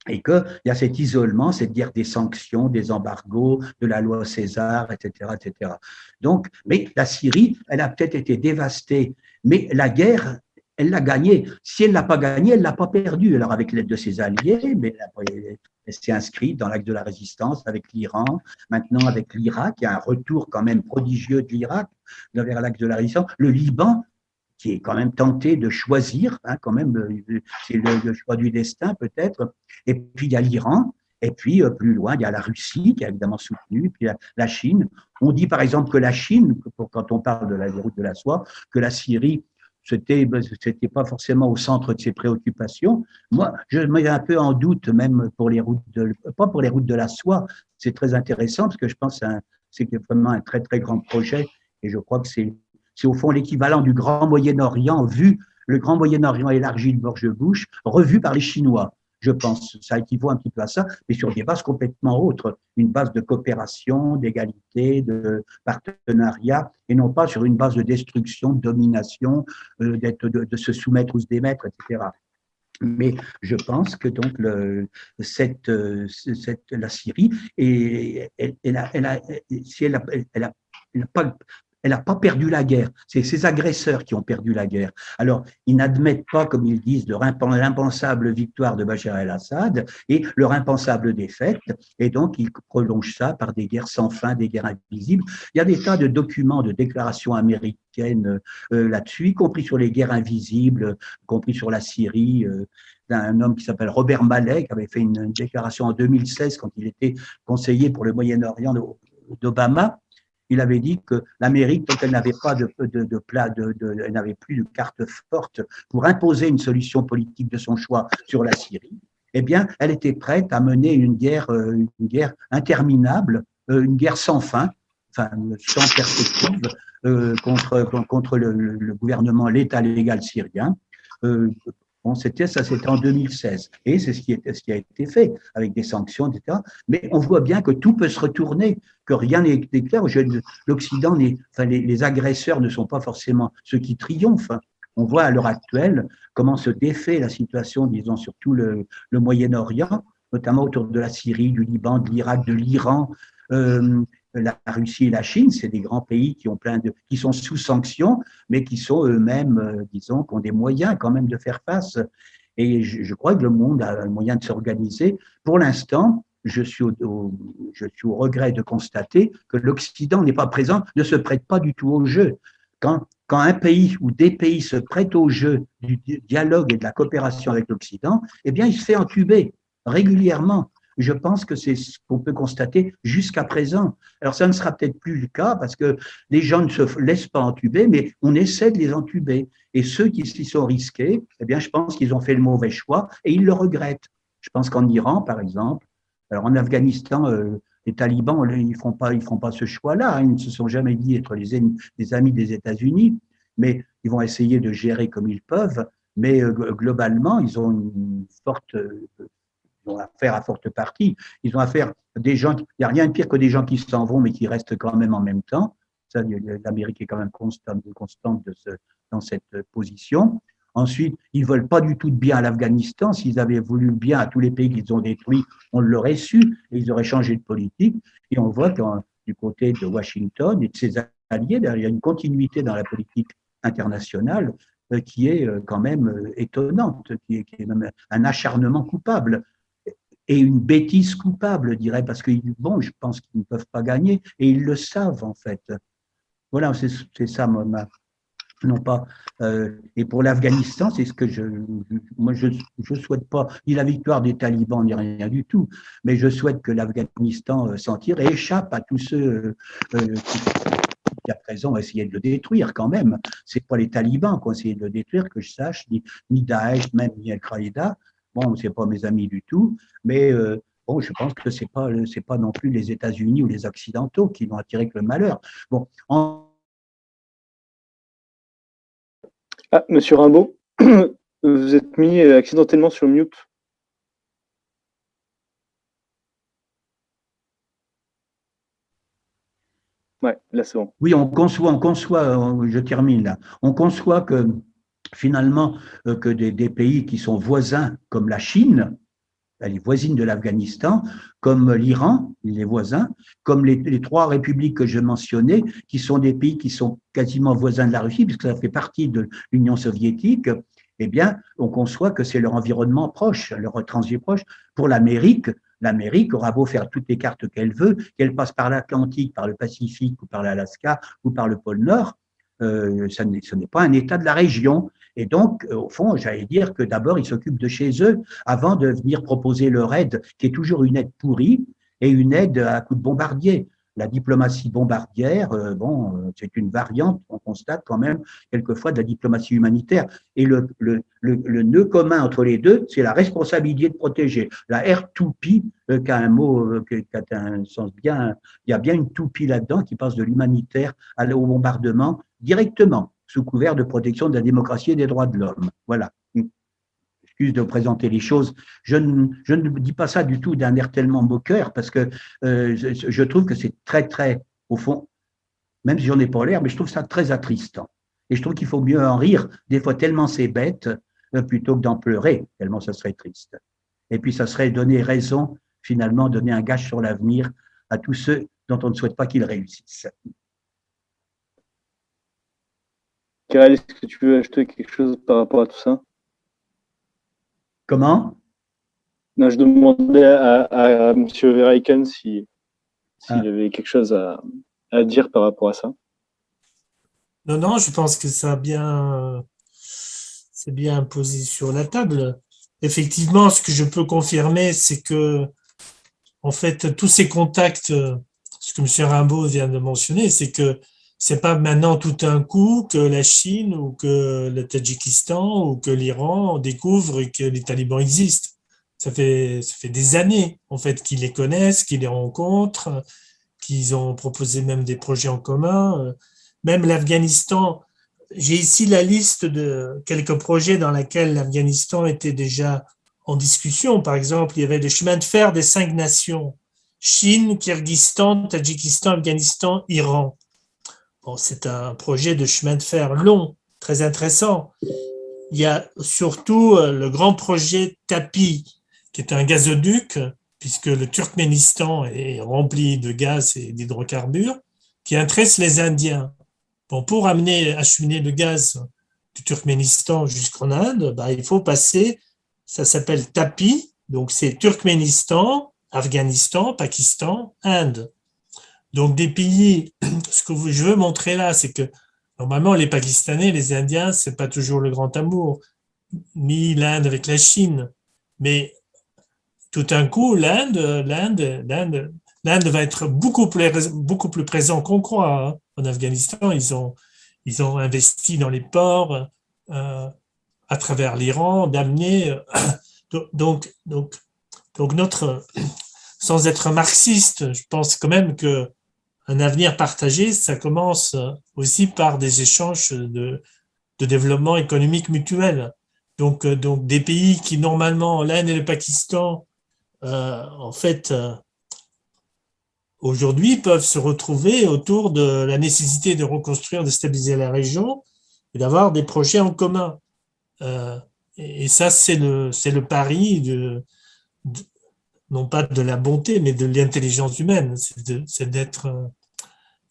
Et qu'il y a cet isolement, cette guerre des sanctions, des embargos, de la loi César, etc., etc. Donc, mais la Syrie, elle a peut-être été dévastée, mais la guerre, elle l'a gagnée. Si elle ne l'a pas gagnée, elle ne l'a pas perdue. Alors, avec l'aide de ses alliés, mais elle s'est inscrite dans l'axe de la résistance avec l'Iran, maintenant avec l'Irak, il y a un retour quand même prodigieux de l'Irak vers l'axe de la résistance. Le Liban, qui est quand même tenté de choisir, quand même, c'est le choix du destin peut-être. Et puis il y a l'Iran, et puis plus loin, il y a la Russie qui a évidemment soutenu, puis la Chine. On dit par exemple que la Chine, quand on parle de la route de la soie, que la Syrie, c'était pas forcément au centre de ses préoccupations. Moi, je me mets un peu en doute même pour les routes pas pour les routes de la soie. C'est très intéressant parce que je pense que c'est vraiment un très très grand projet et je crois que c'est au fond l'équivalent du Grand Moyen-Orient vu le Grand Moyen-Orient élargi de George Bush, revu par les Chinois. Je pense, ça équivaut un petit peu à ça, mais sur des bases complètement autres, une base de coopération, d'égalité, de partenariat, et non pas sur une base de destruction, de domination, de se soumettre ou se démettre, etc. Mais je pense que donc la Syrie, elle n'a pas perdu la guerre. C'est ses agresseurs qui ont perdu la guerre. Alors, ils n'admettent pas, comme ils disent, l'impensable victoire de Bachar el-Assad et leur impensable défaite. Et donc, ils prolongent ça par des guerres sans fin, des guerres invisibles. Il y a des tas de documents, de déclarations américaines là-dessus, y compris sur les guerres invisibles, y compris sur la Syrie, d'un homme qui s'appelle Robert Mallet, qui avait fait une déclaration en 2016 quand il était conseiller pour le Moyen-Orient d'Obama. Il avait dit que l'Amérique, tant qu'elle n'avait pas elle n'avait plus de carte forte pour imposer une solution politique de son choix sur la Syrie, eh bien, elle était prête à mener une guerre interminable, une guerre sans fin, sans perspective, contre le gouvernement, l'État légal syrien. Bon, c'était en 2016. Et c'est ce qui a été fait avec des sanctions, etc. Mais on voit bien que tout peut se retourner, que rien n'est clair. L'Occident, les agresseurs ne sont pas forcément ceux qui triomphent. On voit à l'heure actuelle comment se défait la situation, disons, sur tout le Moyen-Orient, notamment autour de la Syrie, du Liban, de l'Irak, de l'Iran. La Russie et la Chine, c'est des grands pays qui sont sous sanctions, mais qui sont eux-mêmes, disons, qui ont des moyens quand même de faire face. Et je crois que le monde a un moyen de s'organiser. Pour l'instant, je suis au regret de constater que l'Occident n'est pas présent, ne se prête pas du tout au jeu. Quand un pays ou des pays se prêtent au jeu du dialogue et de la coopération avec l'Occident, eh bien, il se fait entuber régulièrement. Je pense que c'est ce qu'on peut constater jusqu'à présent. Alors, ça ne sera peut-être plus le cas parce que les gens ne se laissent pas entuber, mais on essaie de les entuber. Et ceux qui s'y sont risqués, eh bien, je pense qu'ils ont fait le mauvais choix et ils le regrettent. Je pense qu'en Iran, par exemple, alors en Afghanistan, les talibans, ils ne feront pas ce choix-là. Ils ne se sont jamais dit être des amis des États-Unis, mais ils vont essayer de gérer comme ils peuvent. Mais globalement, ils ont une forte ont affaire à forte partie. Ils ont affaire à des gens, il n'y a rien de pire que des gens qui s'en vont, mais qui restent quand même en même temps. Ça, l'Amérique est quand même constante dans cette position. Ensuite, ils ne veulent pas du tout de bien à l'Afghanistan. S'ils avaient voulu le bien à tous les pays qu'ils ont détruits, on l'aurait su et ils auraient changé de politique. Et on voit que du côté de Washington et de ses alliés, il y a une continuité dans la politique internationale qui est quand même étonnante, qui est même un acharnement coupable et une bêtise coupable, je dirais, parce que bon, je pense qu'ils ne peuvent pas gagner et ils le savent en fait. Voilà, c'est ça, non pas. Et pour l'Afghanistan, c'est ce que moi je souhaite pas ni la victoire des talibans ni rien du tout, mais je souhaite que l'Afghanistan s'en tire et échappe à tous ceux qui à présent ont essayé de le détruire quand même. C'est pas les talibans qui ont essayé de le détruire, que je sache, ni Daesh même, ni Al-Qaïda. Bon, c'est pas mes amis du tout, mais bon, je pense que c'est pas non plus les États-Unis ou les Occidentaux qui n'ont attiré que le malheur. Bon, Ah, Monsieur Rimbaud, vous êtes mis accidentellement sur mute. Ouais, là c'est bon. Oui, on conçoit, je termine là, on conçoit que finalement, que des pays qui sont voisins, comme la Chine, elle est voisine de l'Afghanistan, comme l'Iran, les voisins, comme les trois républiques que je mentionnais, qui sont des pays qui sont quasiment voisins de la Russie, puisque ça fait partie de l'Union soviétique, eh bien, on conçoit que c'est leur environnement proche, leur transit proche. Pour l'Amérique aura beau faire toutes les cartes qu'elle veut, qu'elle passe par l'Atlantique, par le Pacifique, ou par l'Alaska, ou par le pôle Nord, ce n'est pas un État de la région. Et donc, au fond, j'allais dire que d'abord, ils s'occupent de chez eux avant de venir proposer leur aide, qui est toujours une aide pourrie et une aide à coup de bombardier. La diplomatie bombardière, bon, c'est une variante, on constate quand même quelquefois de la diplomatie humanitaire. Et le nœud commun entre les deux, c'est la responsabilité de protéger. La R2P, qui a un mot, qui a un sens bien, il y a bien une toupie là-dedans qui passe de l'humanitaire au bombardement directement, sous couvert de protection de la démocratie et des droits de l'homme. Voilà. Excuse de présenter les choses. Je ne dis pas ça du tout d'un air tellement moqueur, parce que je trouve que c'est très, très, au fond, même si j'en ai pas l'air, mais je trouve ça très attristant. Et je trouve qu'il faut mieux en rire, des fois tellement c'est bête, plutôt que d'en pleurer, tellement ça serait triste. Et puis ça serait donner raison, finalement, donner un gage sur l'avenir à tous ceux dont on ne souhaite pas qu'ils réussissent. Karel, est-ce que tu veux ajouter quelque chose par rapport à tout ça? Comment? Non, je demandais à M. Verheiken s'il avait quelque chose à dire par rapport à ça. Non, je pense que c'est bien posé sur la table. Effectivement, ce que je peux confirmer, c'est que, en fait, tous ces contacts, ce que M. Rimbaud vient de mentionner, c'est que c'est pas maintenant tout d'un coup que la Chine ou que le Tadjikistan ou que l'Iran découvrent que les talibans existent. Ça fait des années, en fait, qu'ils les connaissent, qu'ils les rencontrent, qu'ils ont proposé même des projets en commun. Même l'Afghanistan, j'ai ici la liste de quelques projets dans lesquels l'Afghanistan était déjà en discussion. Par exemple, il y avait le chemin de fer des 5 nations, Chine, Kyrgyzstan, Tadjikistan, Afghanistan, Iran. Bon, c'est un projet de chemin de fer long, très intéressant. Il y a surtout le grand projet TAPI, qui est un gazoduc, puisque le Turkménistan est rempli de gaz et d'hydrocarbures, qui intéresse les Indiens. Bon, pour acheminer le gaz du Turkménistan jusqu'en Inde, il faut passer, ça s'appelle TAPI, donc c'est Turkménistan, Afghanistan, Pakistan, Inde. Donc des pays, ce que je veux montrer là, c'est que normalement les Pakistanais, les Indiens, c'est pas toujours le grand amour, ni l'Inde avec la Chine, mais tout d'un coup, l'Inde va être beaucoup plus présent qu'on croit. Hein. En Afghanistan, ils ont investi dans les ports à travers l'Iran, d'amener. Donc notre, sans être marxiste, je pense quand même que un avenir partagé, ça commence aussi par des échanges de développement économique mutuel. Donc des pays qui normalement, l'Inde et le Pakistan, en fait, aujourd'hui, peuvent se retrouver autour de la nécessité de reconstruire, de stabiliser la région et d'avoir des projets en commun. Et ça, c'est le pari non pas de la bonté, mais de l'intelligence humaine. C'est d'être.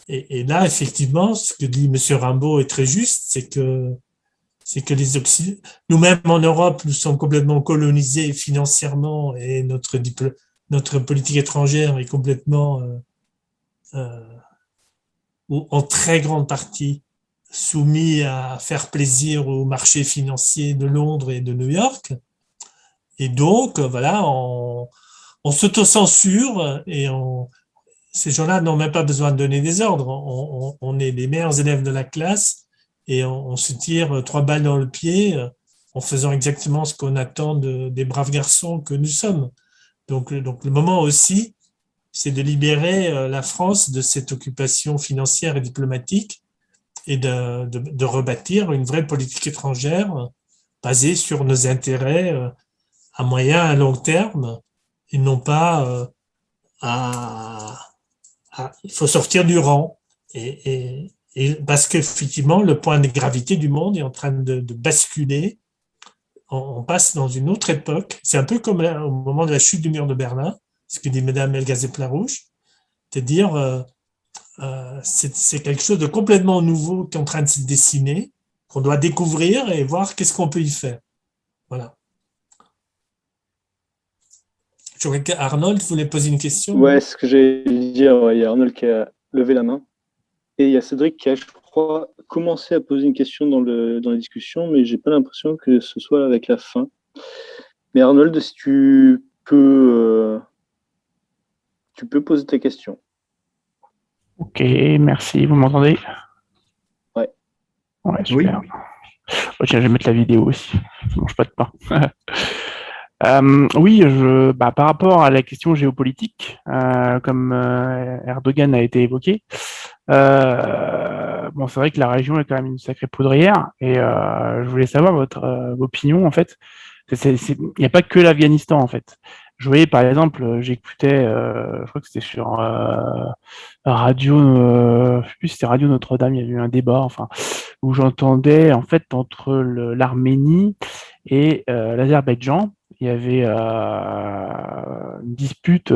Et là, effectivement, ce que dit M. Rimbaud est très juste, c'est que les Occidentaux, nous-mêmes en Europe, nous sommes complètement colonisés financièrement et notre politique étrangère est complètement, ou en très grande partie, soumis à faire plaisir aux marchés financiers de Londres et de New York. Et donc, voilà, on s'autocensure et ces gens-là n'ont même pas besoin de donner des ordres. On est les meilleurs élèves de la classe et on se tire 3 balles dans le pied en faisant exactement ce qu'on attend des braves garçons que nous sommes. Donc le moment aussi, c'est de libérer la France de cette occupation financière et diplomatique et de rebâtir une vraie politique étrangère basée sur nos intérêts à moyen, à long terme, et non pas il faut sortir du rang. Et parce qu'effectivement, le point de gravité du monde est en train de basculer. On passe dans une autre époque. C'est un peu comme au moment de la chute du mur de Berlin, ce que dit Mme Elgazé-Plarouche, c'est-à-dire c'est quelque chose de complètement nouveau qui est en train de se dessiner, qu'on doit découvrir et voir qu'est-ce qu'on peut y faire. Voilà. Je crois qu'Arnold voulait poser une question. Ouais, c'est ce que j'ai dire. Ouais, il y a Arnold qui a levé la main. Et il y a Cédric qui a, je crois, commencé à poser une question dans la discussion, mais j'ai pas l'impression que ce soit avec la fin. Mais Arnold, si tu peux poser ta question. Ok, merci. Vous m'entendez? Ouais. Ouais, super. Oui. Oh, tiens, je vais mettre la vidéo aussi. Je mange pas de pain. Oui, par rapport à la question géopolitique, comme Erdogan a été évoqué, bon, c'est vrai que la région est quand même une sacrée poudrière, et je voulais savoir votre opinion en fait. Il n'y a pas que l'Afghanistan en fait. Je voyais par exemple, j'écoutais, je crois que c'était sur radio, je sais plus si c'était Radio Notre-Dame, il y a eu un débat, enfin, où j'entendais en fait entre l'Arménie et l'Azerbaïdjan. Il y avait une dispute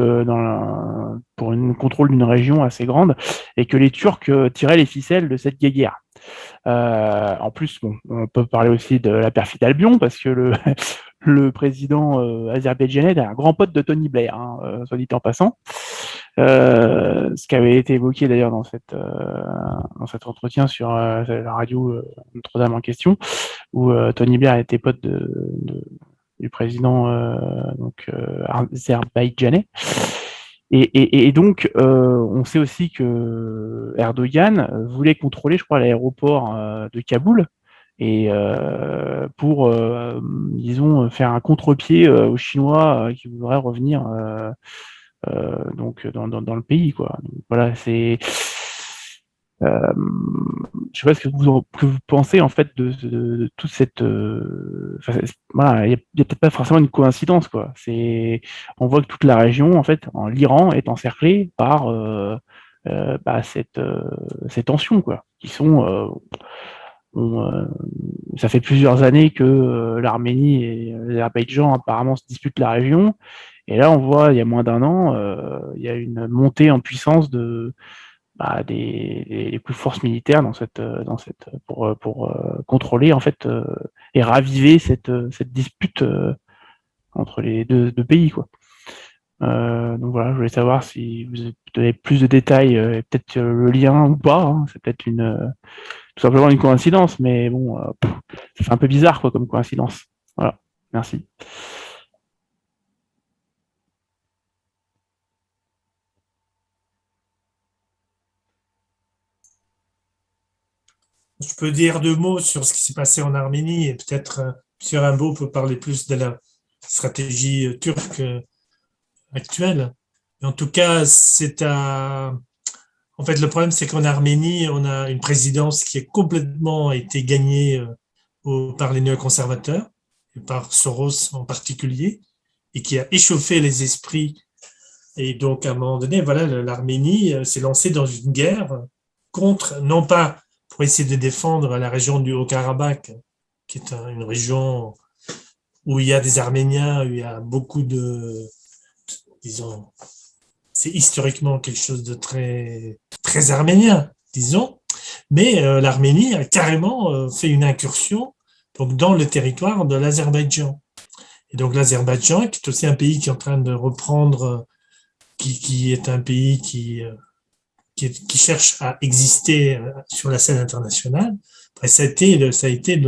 pour un contrôle d'une région assez grande et que les Turcs tiraient les ficelles de cette guéguerre. En plus, bon, on peut parler aussi de la perfide Albion parce que le président azerbaïdjanais est un grand pote de Tony Blair, hein, soit dit en passant. Ce qui avait été évoqué d'ailleurs dans cet entretien sur la radio Notre-Dame en question, où Tony Blair était pote du président azerbaïdjanais. Et donc, on sait aussi que Erdogan voulait contrôler, je crois, l'aéroport de Kaboul, et pour, disons, faire un contre-pied aux Chinois qui voudraient revenir donc dans le pays, quoi. Donc, voilà, c'est. Je sais pas ce que vous pensez en fait de toute cette. Voilà, il y a peut-être pas forcément une coïncidence, quoi. On voit que toute la région, en fait, l'Iran est encerclé par ces tensions, quoi, qui sont. Ça fait plusieurs années que l'Arménie et l'Azerbaïdjan apparemment se disputent la région, et là on voit il y a moins d'un an, il y a une montée en puissance des plus forces militaires pour contrôler en fait et raviver cette dispute entre les deux pays, quoi. Donc voilà, je voulais savoir si vous avez plus de détails, peut-être le lien ou pas, hein. C'est peut-être tout simplement une coïncidence, mais bon, ça fait un peu bizarre, quoi, comme coïncidence. Voilà, merci. Je peux dire 2 mots sur ce qui s'est passé en Arménie et peut-être M. Rimbaud peut parler plus de la stratégie turque actuelle. Mais en tout cas, en fait, le problème, c'est qu'en Arménie, on a une présidence qui a complètement été gagnée par les néoconservateurs, et par Soros en particulier, et qui a échauffé les esprits. Et donc, à un moment donné, voilà, l'Arménie s'est lancée dans une guerre contre, non pas pour essayer de défendre la région du Haut-Karabakh, qui est une région où il y a des Arméniens, où il y a beaucoup disons, c'est historiquement quelque chose de très, très arménien, disons, mais l'Arménie a carrément fait une incursion donc, dans le territoire de l'Azerbaïdjan. Et donc l'Azerbaïdjan, qui est aussi un pays qui est en train de reprendre, qui est un pays qui cherche à exister sur la scène internationale, ça a été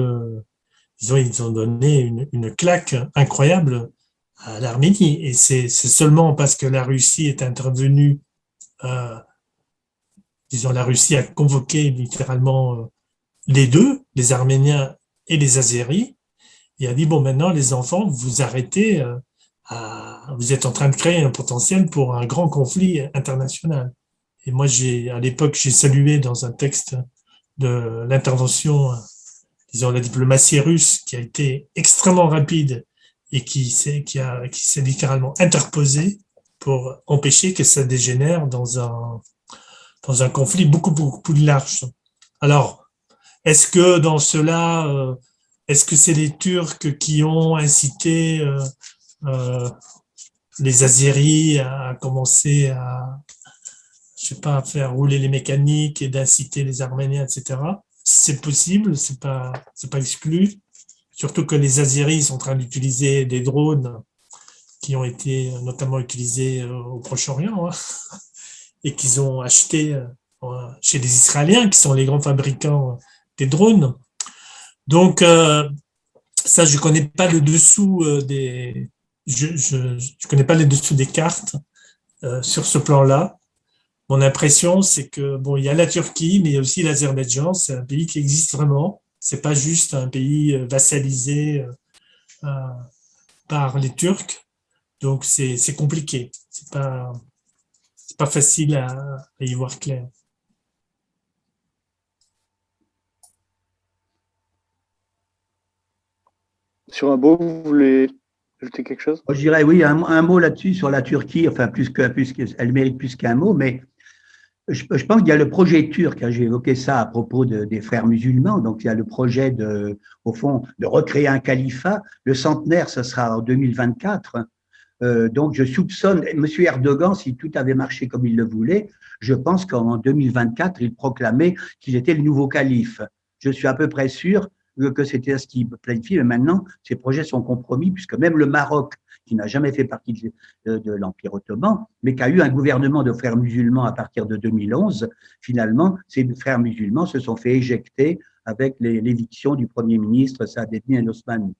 ils ont donné une claque incroyable à l'Arménie. Et c'est seulement parce que la Russie est intervenue, la Russie a convoqué littéralement les deux, les Arméniens et les Azéris, et a dit, bon, maintenant, les enfants, vous arrêtez, vous êtes en train de créer un potentiel pour un grand conflit international. Et moi, à l'époque, j'ai salué dans un texte de l'intervention, disons, la diplomatie russe, qui a été extrêmement rapide et qui s'est littéralement interposée pour empêcher que ça dégénère dans un conflit beaucoup, beaucoup plus large. Alors, est-ce que dans cela, est-ce que c'est les Turcs qui ont incité les Azéris à commencer à, je sais pas, à faire rouler les mécaniques et d'inciter les Arméniens, etc. C'est possible, c'est pas exclu. Surtout que les Azéris sont en train d'utiliser des drones qui ont été notamment utilisés au Proche-Orient, hein, et qu'ils ont acheté chez les Israéliens, qui sont les grands fabricants des drones. Donc, ça, je connais pas le dessous je connais pas les dessous des cartes sur ce plan-là. Mon impression, c'est que bon, il y a la Turquie, mais il y a aussi l'Azerbaïdjan. C'est un pays qui existe vraiment. C'est pas juste un pays vassalisé par les Turcs. Donc c'est compliqué. C'est pas facile à y voir clair. Sur un beau, vous voulez ajouter quelque chose? Je dirais oui, un mot là-dessus sur la Turquie, enfin elle mérite plus qu'un mot, mais je pense qu'il y a le projet turc, hein, j'ai évoqué ça à propos des frères musulmans, donc il y a le projet au fond, de recréer un califat. Le centenaire, ce sera en 2024. Donc je soupçonne, M. Erdogan, si tout avait marché comme il le voulait, je pense qu'en 2024, il proclamait qu'il était le nouveau calife. Je suis à peu près sûr que c'était ce qu'il planifie, mais maintenant, ces projets sont compromis, puisque même le Maroc, qui n'a jamais fait partie de l'Empire ottoman, mais qui a eu un gouvernement de frères musulmans à partir de 2011, finalement, ces frères musulmans se sont fait éjecter avec l'éviction du Premier ministre Saadettin El-Osmani.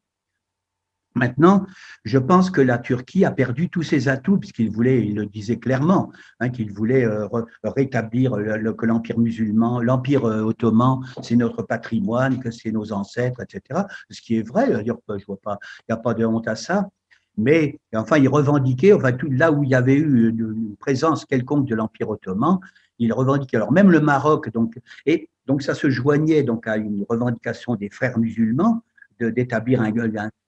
Maintenant, je pense que la Turquie a perdu tous ses atouts, puisqu'il voulait, il le disait clairement, hein, qu'il voulait rétablir que l'Empire musulman, l'Empire ottoman, c'est notre patrimoine, que c'est nos ancêtres, etc. Ce qui est vrai, d'ailleurs, je vois pas, il n'y a pas de honte à ça. Mais enfin, il revendiquait, enfin, tout là où il y avait eu une présence quelconque de l'Empire ottoman, il revendiquait. Alors même le Maroc, et donc ça se joignait donc à une revendication des frères musulmans d'établir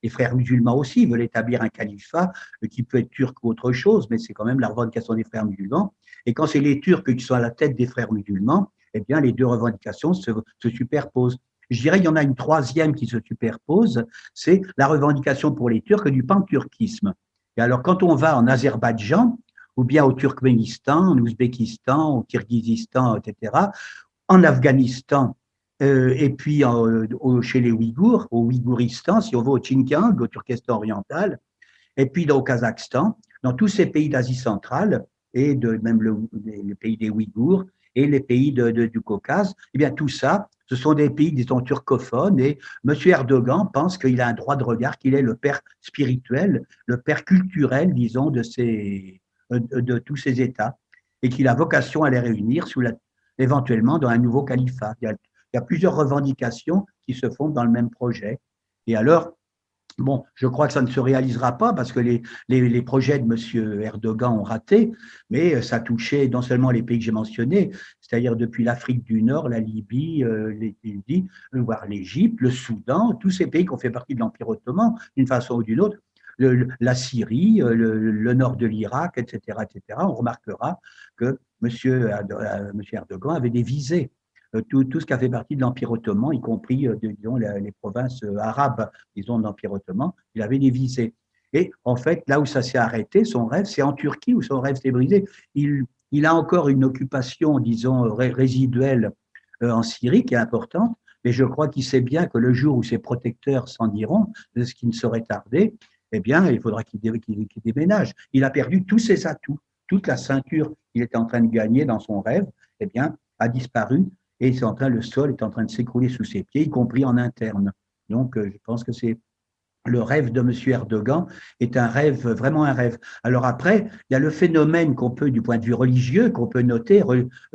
les frères musulmans aussi veulent établir un califat qui peut être turc ou autre chose, mais c'est quand même la revendication des frères musulmans. Et quand c'est les Turcs qui sont à la tête des frères musulmans, eh bien les deux revendications se superposent. Je dirais qu'il y en a une troisième qui se superpose, c'est la revendication pour les Turcs du panturquisme. Et alors quand on va en Azerbaïdjan, ou bien au Turkménistan, en Ouzbékistan, au Kirghizistan, etc., en Afghanistan, et puis chez les Ouïghours, au Ouïghouristan, si on va au Xinjiang, au Turkestan oriental, et puis au Kazakhstan, dans tous ces pays d'Asie centrale, et même les pays des Ouïghours, et les pays du Caucase, eh bien tout ça, ce sont des pays, disons, turcophones, et M. Erdogan pense qu'il a un droit de regard, qu'il est le père spirituel, le père culturel, disons, de tous ces États, et qu'il a vocation à les réunir éventuellement dans un nouveau califat. Il y a plusieurs revendications qui se font dans le même projet. Et alors, bon, je crois que ça ne se réalisera pas parce que les projets de M. Erdogan ont raté, mais ça touchait non seulement les pays que j'ai mentionnés, c'est-à-dire depuis l'Afrique du Nord, la Libye, voire l'Égypte, le Soudan, tous ces pays qui ont fait partie de l'Empire ottoman d'une façon ou d'une autre. la Syrie, le nord de l'Irak, etc., etc., on remarquera que monsieur Erdogan avait des visées. Tout ce qui a fait partie de l'Empire ottoman, y compris, disons, les provinces arabes, disons, de l'Empire ottoman, il avait des visées. Et en fait, là où ça s'est arrêté, son rêve, c'est en Turquie où son rêve s'est brisé. Il a encore une occupation, disons, résiduelle en Syrie qui est importante, mais je crois qu'il sait bien que le jour où ses protecteurs s'en iront, ce qui ne saurait tarder, eh bien, il faudra qu'il déménage. Il a perdu tous ses atouts, toute la ceinture qu'il était en train de gagner dans son rêve, eh bien, a disparu et le sol est en train de s'écrouler sous ses pieds, y compris en interne. Donc, je pense que c'est le rêve de M. Erdogan est un rêve, vraiment un rêve. Alors après, il y a le phénomène qu'on peut, du point de vue religieux, qu'on peut noter,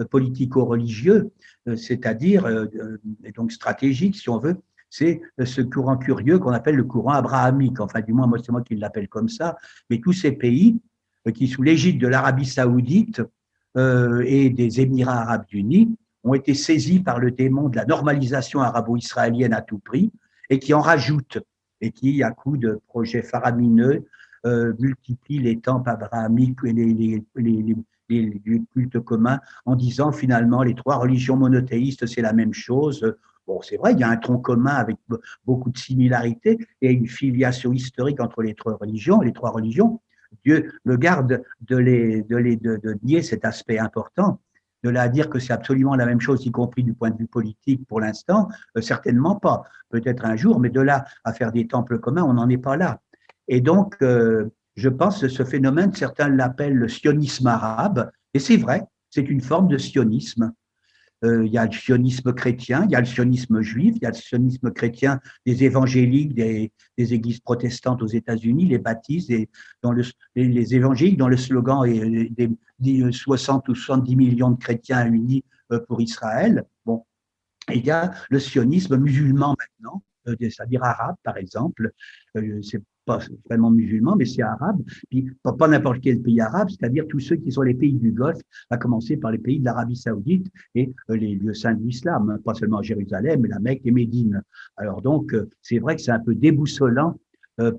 politico-religieux, c'est-à-dire, et donc stratégique, si on veut, c'est ce courant curieux qu'on appelle le courant abrahamique. Enfin, du moins, moi, c'est moi qui l'appelle comme ça. Mais tous ces pays qui, sous l'égide de l'Arabie saoudite et des Émirats arabes unis, ont été saisis par le démon de la normalisation arabo-israélienne à tout prix et qui en rajoutent et qui, à coup de projets faramineux, multiplie les temples abrahamiques et les cultes communs en disant finalement les trois religions monothéistes, c'est la même chose. Bon, c'est vrai, il y a un tronc commun avec beaucoup de similarités et une filiation historique entre les trois religions. Dieu me garde de nier cet aspect important. De là à dire que c'est absolument la même chose, y compris du point de vue politique pour l'instant, certainement pas. Peut-être un jour, mais de là à faire des temples communs, on n'en est pas là. Et donc, je pense que ce phénomène, certains l'appellent le sionisme arabe, et c'est vrai, c'est une forme de sionisme. Il y a le sionisme chrétien, il y a le sionisme juif, il y a le sionisme chrétien des évangéliques, des églises protestantes aux États-Unis, les baptistes, les évangéliques dont le slogan est des 60 ou 70 millions de chrétiens unis pour Israël. Bon, et il y a le sionisme musulman maintenant, c'est-à-dire arabe, par exemple. C'est pas vraiment musulman, mais c'est arabe. Puis pas n'importe quel pays arabe, c'est-à-dire tous ceux qui sont les pays du Golfe, à commencer par les pays de l'Arabie saoudite et les lieux saints de l'islam, hein, pas seulement Jérusalem, mais la Mecque et Médine. Alors donc, c'est vrai que c'est un peu déboussolant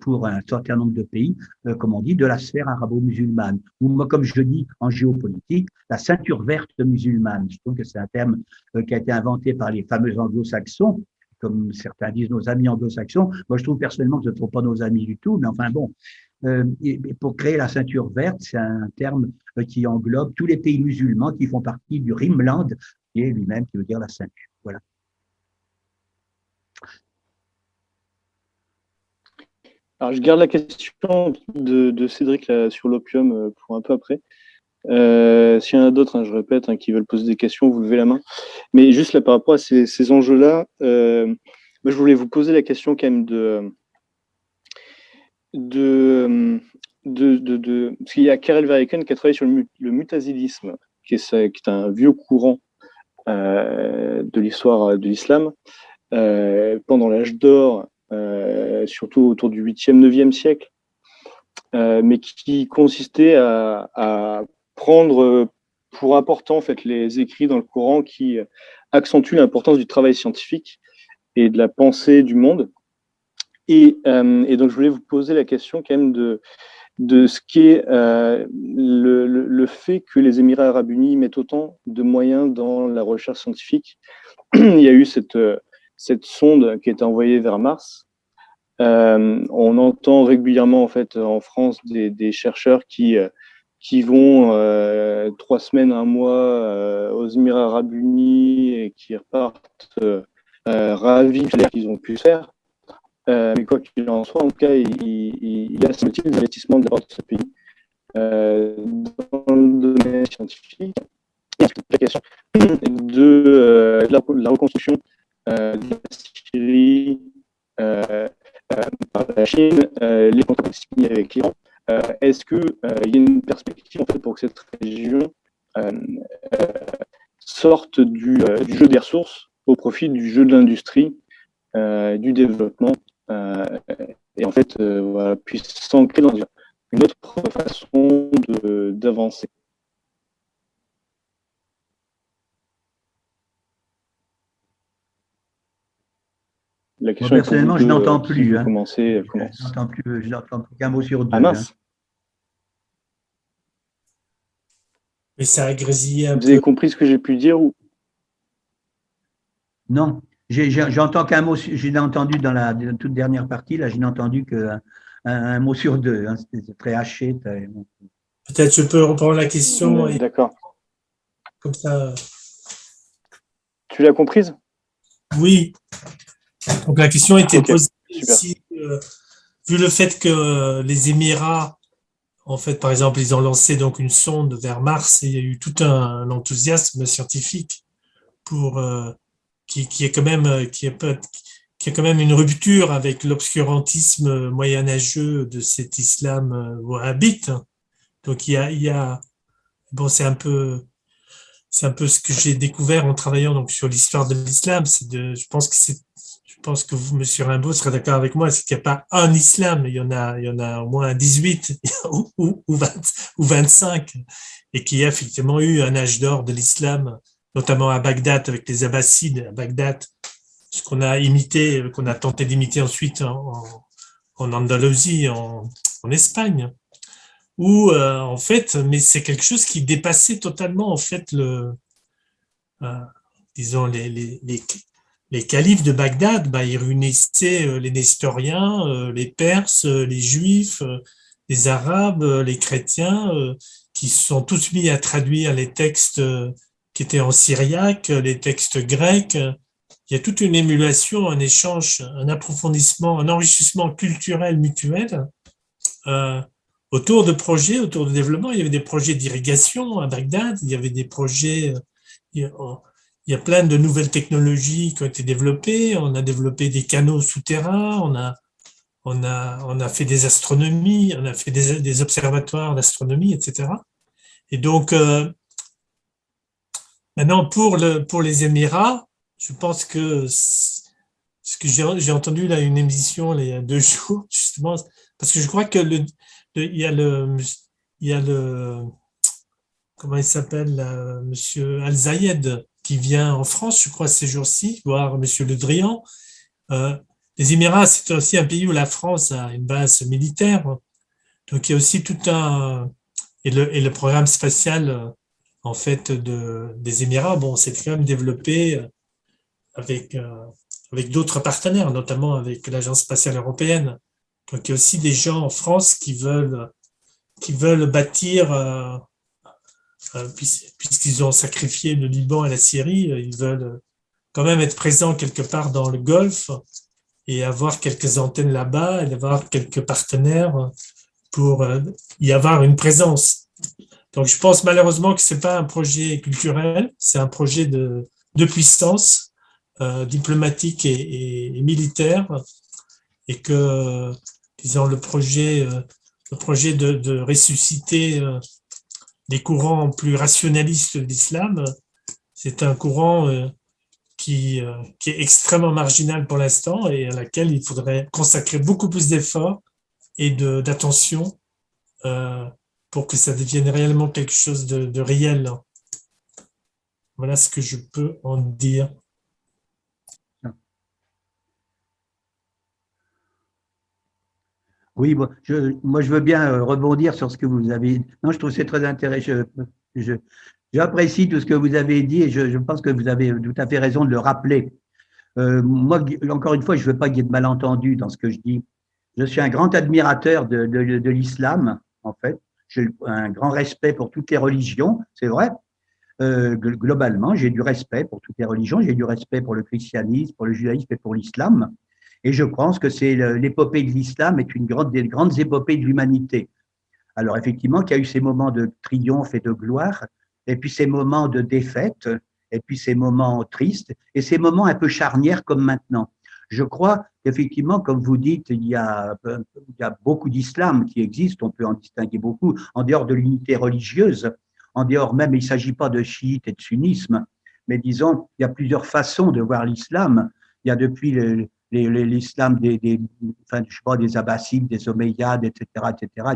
pour un certain nombre de pays, comme on dit, de la sphère arabo-musulmane. Ou moi, comme je dis en géopolitique, la ceinture verte musulmane. Je trouve que c'est un terme qui a été inventé par les fameux anglo-saxons, comme certains disent nos amis anglo-saxons. Moi, je trouve personnellement que ce ne sont pas nos amis du tout, mais enfin bon. Et pour créer la ceinture verte, c'est un terme qui englobe tous les pays musulmans qui font partie du Rimland, qui est lui-même, qui veut dire la ceinture. Voilà. Alors, je garde la question de Cédric là, sur l'opium pour un peu après. S'il y en a d'autres, hein, je répète, hein, qui veulent poser des questions, vous levez la main. Mais juste là, par rapport à ces enjeux-là, moi, je voulais vous poser la question quand même parce qu'il y a Karel Verheyken qui a travaillé sur le mutazilisme, qui est un vieux courant de l'histoire de l'islam pendant l'âge d'or, surtout autour du 8e, 9e siècle, mais qui consistait à prendre pour important en fait les écrits dans le Coran qui accentuent l'importance du travail scientifique et de la pensée du monde. Et donc je voulais vous poser la question quand même de ce qu'est le fait que les Émirats arabes unis mettent autant de moyens dans la recherche scientifique. Il y a eu cette sonde qui a été envoyée vers Mars. On entend régulièrement en fait en France des chercheurs qui vont 3 semaines, un mois aux Émirats arabes unis et qui repartent ravis de ce qu'ils ont pu faire. Mais quoi qu'il en soit, en tout cas, il y a ce type d'investissement de la part de ce pays dans le domaine scientifique. Et la question de la reconstruction de la Syrie par la Chine, les contrats signés avec l'Iran. Est-ce qu'il y a une perspective en fait, pour que cette région sorte du jeu des ressources au profit du jeu de l'industrie, du développement, et en fait voilà, puisse s'ancrer dans une autre façon d'avancer? la Moi, question est pour vous personnellement, je deux, n'entends qui plus. veut Hein. commencer, Je commence. n'entends plus qu'un mot sur deux. Ah mince, Mais ça a grésillé un vous avez peu. compris ce que j'ai pu dire ou... Non, j'entends qu'un mot, j'ai entendu dans la toute dernière partie, là, je n'ai entendu qu'un mot sur deux. Hein. C'était très haché. Peut-être je peux reprendre la question et D'accord. comme ça. Tu l'as comprise? Oui. Donc la question était Ok, posée super. si, vu le fait que les Émirats, en fait, par exemple, ils ont lancé donc une sonde vers Mars et il y a eu tout un enthousiasme scientifique pour qui est quand même qui est quand même une rupture avec l'obscurantisme moyenâgeux de cet islam wahhabite. Donc il y a bon c'est un peu ce que j'ai découvert en travaillant donc sur l'histoire de l'islam. Je pense que vous, Monsieur Rimbaud, serez d'accord avec moi, c'est qu'il n'y a pas un islam, il y en a au moins 18 ou 20, ou 25, et qu'il y a effectivement eu un âge d'or de l'islam, notamment à Bagdad avec les Abbassides à Bagdad, ce qu'on a imité, qu'on a tenté d'imiter ensuite en Andalousie, en Espagne où en fait, mais c'est quelque chose qui dépassait totalement en fait euh, disons les califes de Bagdad. Bah, ils réunissaient les Nestoriens, les Perses, les Juifs, les Arabes, les chrétiens, qui se sont tous mis à traduire les textes qui étaient en syriaque, les textes grecs. Il y a toute une émulation, un échange, un approfondissement, un enrichissement culturel mutuel. Euh, Autour de projets, autour de développement. Il y avait des projets d'irrigation à Bagdad, il y avait des projets, il y a plein de nouvelles technologies qui ont été développées. On a développé des canaux souterrains, on a fait des astronomies, on a fait des observatoires d'astronomie, etc. Et donc, maintenant, pour les Émirats, je pense que ce que j'ai entendu là, une émission là, il y a 2 jours, justement, parce que je crois que il y a le, comment il s'appelle, là, Monsieur Al-Zayed, qui vient en France, je crois, ces jours-ci, voir Monsieur Le Drian. Euh, les Émirats, c'est aussi un pays où la France a une base militaire. Donc, il y a aussi tout un, et le programme spatial, en fait, des Émirats, bon, c'est quand même développé avec, avec d'autres partenaires, notamment avec l'Agence spatiale européenne. Donc, il y a aussi des gens en France qui veulent bâtir, puisqu'ils ont sacrifié le Liban et la Syrie, ils veulent quand même être présents quelque part dans le Golfe et avoir quelques antennes là-bas et avoir quelques partenaires pour y avoir une présence. Donc, je pense malheureusement que c'est pas un projet culturel, c'est un projet de puissance diplomatique et militaire, et que, disons, le projet de ressusciter les courants plus rationalistes de l'islam, c'est un courant qui est extrêmement marginal pour l'instant et à laquelle il faudrait consacrer beaucoup plus d'efforts et d'attention pour que ça devienne réellement quelque chose de réel. Voilà ce que je peux en dire. Oui, moi, je veux bien rebondir sur ce que vous avez dit. Non, je trouve que c'est très intéressant. J'apprécie tout ce que vous avez dit et je pense que vous avez tout à fait raison de le rappeler. Moi, encore une fois, je ne veux pas qu'il y ait de malentendus dans ce que je dis. Je suis un grand admirateur de l'islam, en fait. J'ai un grand respect pour toutes les religions, c'est vrai. Globalement, j'ai du respect pour toutes les religions, j'ai du respect pour le christianisme, pour le judaïsme et pour l'islam. Et je pense que c'est l'épopée de l'islam est une des grandes épopées de l'humanité. Alors effectivement, qu'il y a eu ces moments de triomphe et de gloire, et puis ces moments de défaite, et puis ces moments tristes, et ces moments un peu charnières comme maintenant. Je crois qu'effectivement, comme vous dites, il y a beaucoup d'islam qui existent, on peut en distinguer beaucoup, en dehors de l'unité religieuse, en dehors même, il ne s'agit pas de chiite et de sunnisme, mais disons, il y a plusieurs façons de voir l'islam. Il y a depuis l'islam enfin, je sais pas, des Abbassides, des Omeyyades, etc.,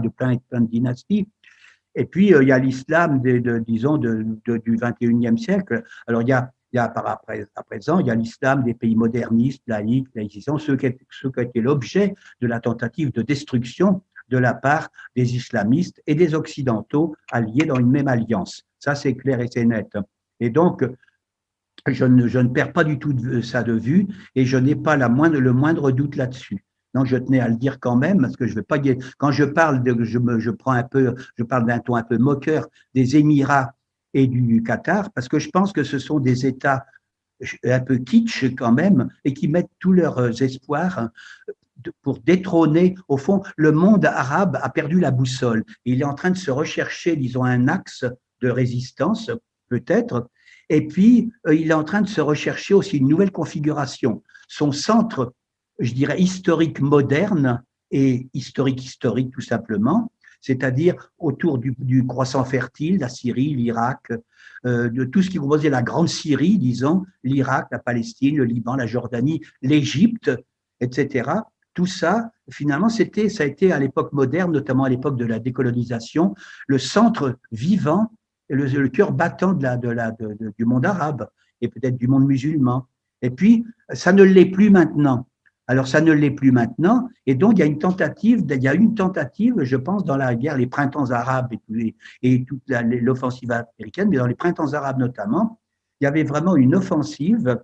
de plein de dynasties. Et puis, il y a l'islam, disons, du 21e siècle. Alors, il y a Il y a à présent, il y a l'islam des pays modernistes, laïcs, laïcisants, ceux qui ont été l'objet de la tentative de destruction de la part des islamistes et des occidentaux alliés dans une même alliance. Ça, c'est clair et c'est net. Et donc, je ne perds pas du tout ça de vue et je n'ai pas le moindre doute là-dessus. Donc, je tenais à le dire quand même, parce que je veux pas, quand je parle je parle d'un ton un peu moqueur des Émirats et du Qatar, parce que je pense que ce sont des États un peu kitsch quand même et qui mettent tous leurs espoirs pour détrôner, au fond, le monde arabe a perdu la boussole. Il est en train de se rechercher, disons, un axe de résistance, peut-être, et puis il est en train de se rechercher aussi une nouvelle configuration. Son centre, je dirais, historique moderne et historique tout simplement, c'est-à-dire autour du croissant fertile, la Syrie, l'Irak, de tout ce qui composait la grande Syrie, disons, l'Irak, la Palestine, le Liban, la Jordanie, l'Égypte, etc. Tout ça, finalement, ça a été à l'époque moderne, notamment à l'époque de la décolonisation, le centre vivant, le cœur battant du monde arabe et peut-être du monde musulman. Et puis, ça ne l'est plus maintenant. Alors, ça ne l'est plus maintenant. Et donc, il y a une tentative, je pense, dans la guerre, les printemps arabes et toute l'offensive américaine, mais dans les printemps arabes notamment, il y avait vraiment une offensive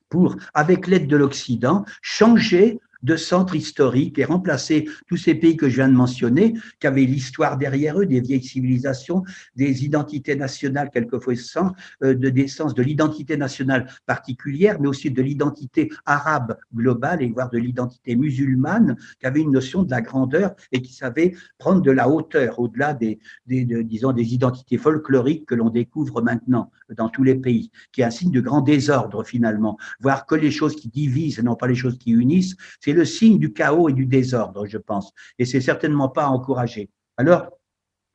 pour, avec l'aide de l'Occident, changer de centre historique et remplacer tous ces pays que je viens de mentionner, qui avaient l'histoire derrière eux, des vieilles civilisations, des identités nationales quelquefois sans, d'essence de l'identité nationale particulière, mais aussi de l'identité arabe globale et voire de l'identité musulmane, qui avait une notion de la grandeur et qui savait prendre de la hauteur au-delà disons, des identités folkloriques que l'on découvre maintenant dans tous les pays, qui est un signe de grand désordre finalement, voir que les choses qui divisent et non pas les choses qui unissent, c'est le signe du chaos et du désordre, je pense. Et c'est certainement pas encouragé. Alors,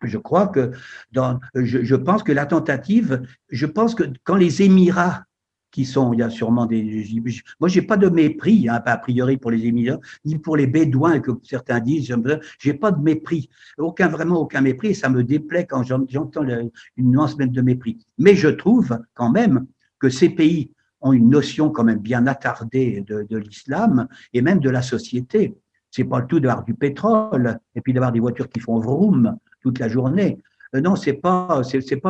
je crois que je pense que la tentative, je pense que quand les Émirats qui sont, il y a sûrement moi j'ai pas de mépris, hein, a priori pour les Émirats, ni pour les Bédouins que certains disent, j'ai pas de mépris, vraiment aucun mépris, et ça me déplaît quand j'entends une nuance même de mépris. Mais je trouve quand même que ces pays ont une notion quand même bien attardée de l'islam et même de la société. C'est pas le tout d'avoir du pétrole et puis d'avoir des voitures qui font vroom toute la journée. Non, c'est pas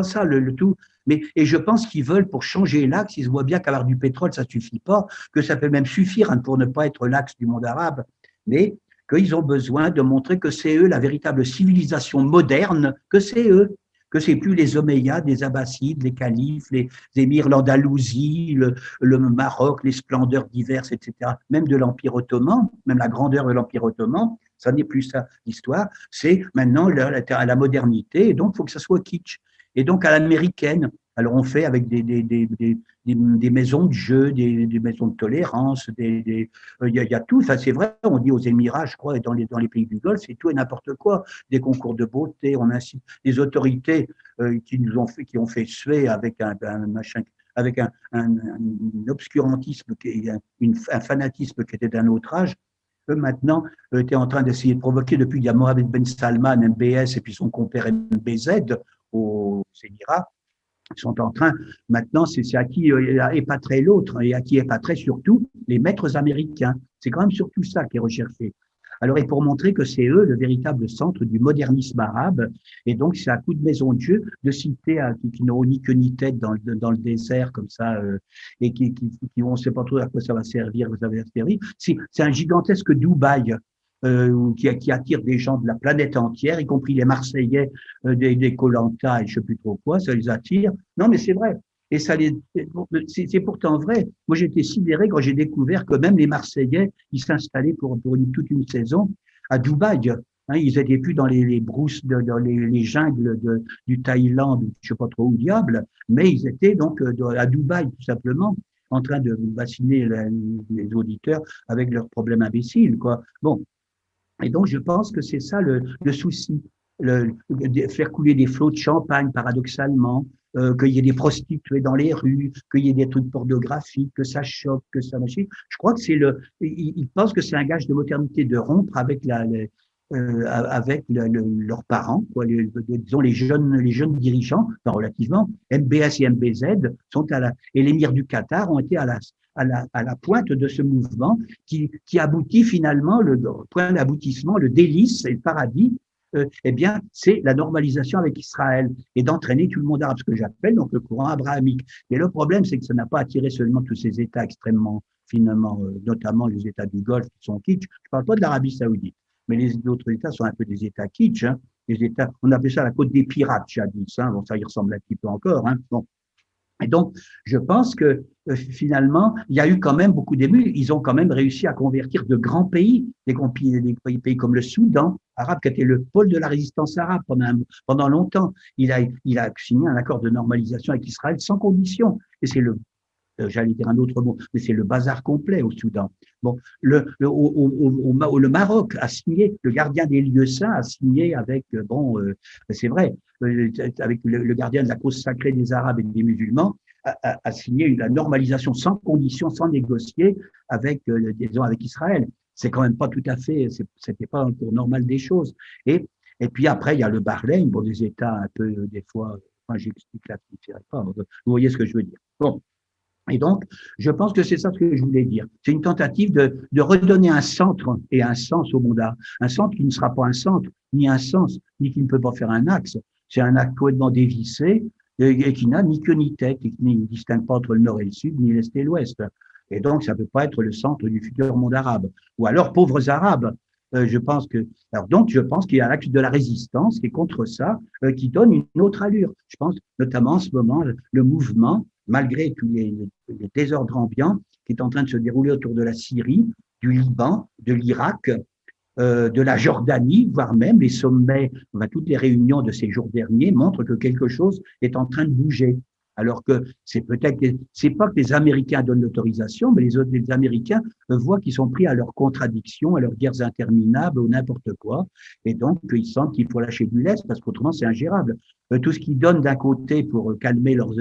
ça le tout. Et je pense qu'ils veulent, pour changer l'axe, ils se voient bien qu'avoir du pétrole, ça suffit pas, que ça peut même suffire hein, pour ne pas être l'axe du monde arabe, mais qu'ils ont besoin de montrer que c'est eux la véritable civilisation moderne, que c'est eux, que c'est plus les Omeyyades, les Abbassides, les califes, les émirs, l'Andalousie, le Maroc, les splendeurs diverses, etc. Même de l'Empire ottoman, même la grandeur de l'Empire ottoman, ça n'est plus ça l'histoire, c'est maintenant la modernité, et donc il faut que ça soit kitsch. Et donc à l'américaine, alors on fait avec des maisons de jeu, des maisons de tolérance, il y a tout, enfin, c'est vrai, on dit aux Émirats, je crois, et dans les pays du Golfe, c'est tout et n'importe quoi, des concours de beauté, on incite les autorités qui ont fait suer avec un obscurantisme, un fanatisme qui était d'un autre âge. Eux, maintenant, étaient en train d'essayer de provoquer, depuis qu'il y a Mohamed Ben Salman, MBS, et puis son compère MBZ aux Émirats, ils sont en train, maintenant, c'est à qui épatrer l'autre, et à qui épatrer surtout les maîtres américains. C'est quand même surtout ça qui est recherché. Alors, et pour montrer que c'est eux le véritable centre du modernisme arabe, et donc c'est à coup de maison de Dieu de citer qui n'ont ni queue ni tête dans le désert comme ça, et qui on ne sait pas trop à quoi ça va servir, c'est un gigantesque Dubaï. Qui attire des gens de la planète entière, y compris les Marseillais, des Koh-Lanta et je ne sais plus trop quoi, ça les attire. Non, mais c'est vrai. Et c'est pourtant vrai. Moi, j'étais sidéré quand j'ai découvert que même les Marseillais, ils s'installaient pour toute une saison à Dubaï. Hein, ils n'étaient plus dans les brousses, dans les jungles du Thaïlande, je ne sais pas trop où diable, mais ils étaient donc à Dubaï, tout simplement, en train de vacciner les auditeurs avec leurs problèmes imbéciles, quoi. Bon. Et donc, je pense que c'est ça le souci. Faire couler des flots de champagne, paradoxalement, qu'il y ait des prostituées dans les rues, qu'il y ait des trucs pornographiques, que ça choque, que ça machin. Je crois que ils pensent que c'est un gage de modernité de rompre avec avec leurs parents, quoi, disons les jeunes dirigeants, enfin, relativement, MBS et MBZ sont et l'émir du Qatar ont été à la pointe de ce mouvement qui aboutit finalement, le point d'aboutissement, le délice et le paradis, eh bien, c'est la normalisation avec Israël et d'entraîner tout le monde arabe, ce que j'appelle donc le courant abrahamique. Mais le problème, c'est que ça n'a pas attiré seulement tous ces États extrêmement, finalement, notamment les États du Golfe qui sont kitsch. Je ne parle pas de l'Arabie Saoudite, mais les autres États sont un peu des États kitsch. Hein. Les États, on appelait ça la côte des pirates, jadis. Hein. Bon, ça y ressemble un petit peu encore. Hein. Bon. Et donc, je pense que finalement, il y a eu quand même beaucoup d'émules. Ils ont quand même réussi à convertir de grands pays, des pays comme le Soudan arabe, qui était le pôle de la résistance arabe pendant longtemps. Il a signé un accord de normalisation avec Israël sans condition. Et c'est j'allais dire un autre mot, mais c'est le bazar complet au Soudan. Bon, le Maroc a signé, le gardien des lieux saints a signé avec, c'est vrai, avec le gardien de la cause sacrée des Arabes et des musulmans, a signé la normalisation sans condition, sans négocier disons, avec Israël. C'est quand même pas tout à fait, c'était pas un cours normal des choses. Et puis après, il y a le Bahreïn, bon, des États un peu, des fois, enfin, j'explique là, pas, vous voyez ce que je veux dire. Bon. Et donc, je pense que c'est ça ce que je voulais dire. C'est une tentative de redonner un centre et un sens au monde arabe. Un centre qui ne sera pas un centre, ni un sens, ni qui ne peut pas faire un axe. C'est un axe complètement dévissé et qui n'a ni queue ni tête, et qui ne distingue pas entre le nord et le sud, ni l'est et l'ouest. Et donc, ça ne peut pas être le centre du futur monde arabe. Ou alors, pauvres arabes. Je pense qu'il y a l'axe de la résistance qui est contre ça, qui donne une autre allure. Je pense notamment en ce moment, le mouvement, malgré tous les désordres ambiants qui est en train de se dérouler autour de la Syrie, du Liban, de l'Irak, de la Jordanie, voire même les sommets, toutes les réunions de ces jours derniers montrent que quelque chose est en train de bouger. Alors que c'est pas que les Américains donnent l'autorisation, mais les Américains voient qu'ils sont pris à leurs contradictions, à leurs guerres interminables ou n'importe quoi. Et donc, ils sentent qu'il faut lâcher du lest parce qu'autrement, c'est ingérable. Tout ce qu'ils donnent d'un côté pour calmer leur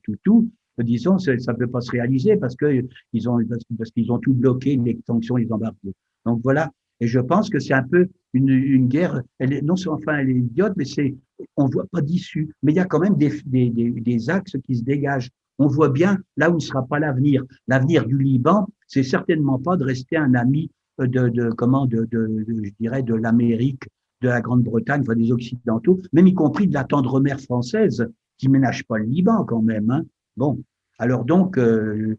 toutou, disons, ça ne peut pas se réaliser parce qu'ils ont tout bloqué, les sanctions, les embargos. Donc voilà. Et je pense que c'est un peu une guerre, non seulement elle est idiote, mais on voit pas d'issue. Mais il y a quand même des axes qui se dégagent. On voit bien là où ne sera pas l'avenir. L'avenir du Liban, c'est certainement pas de rester un ami je dirais, de l'Amérique, de la Grande-Bretagne, enfin des Occidentaux, même y compris de la tendre mère française, qui ménage pas le Liban quand même. Hein. Bon. Alors donc, je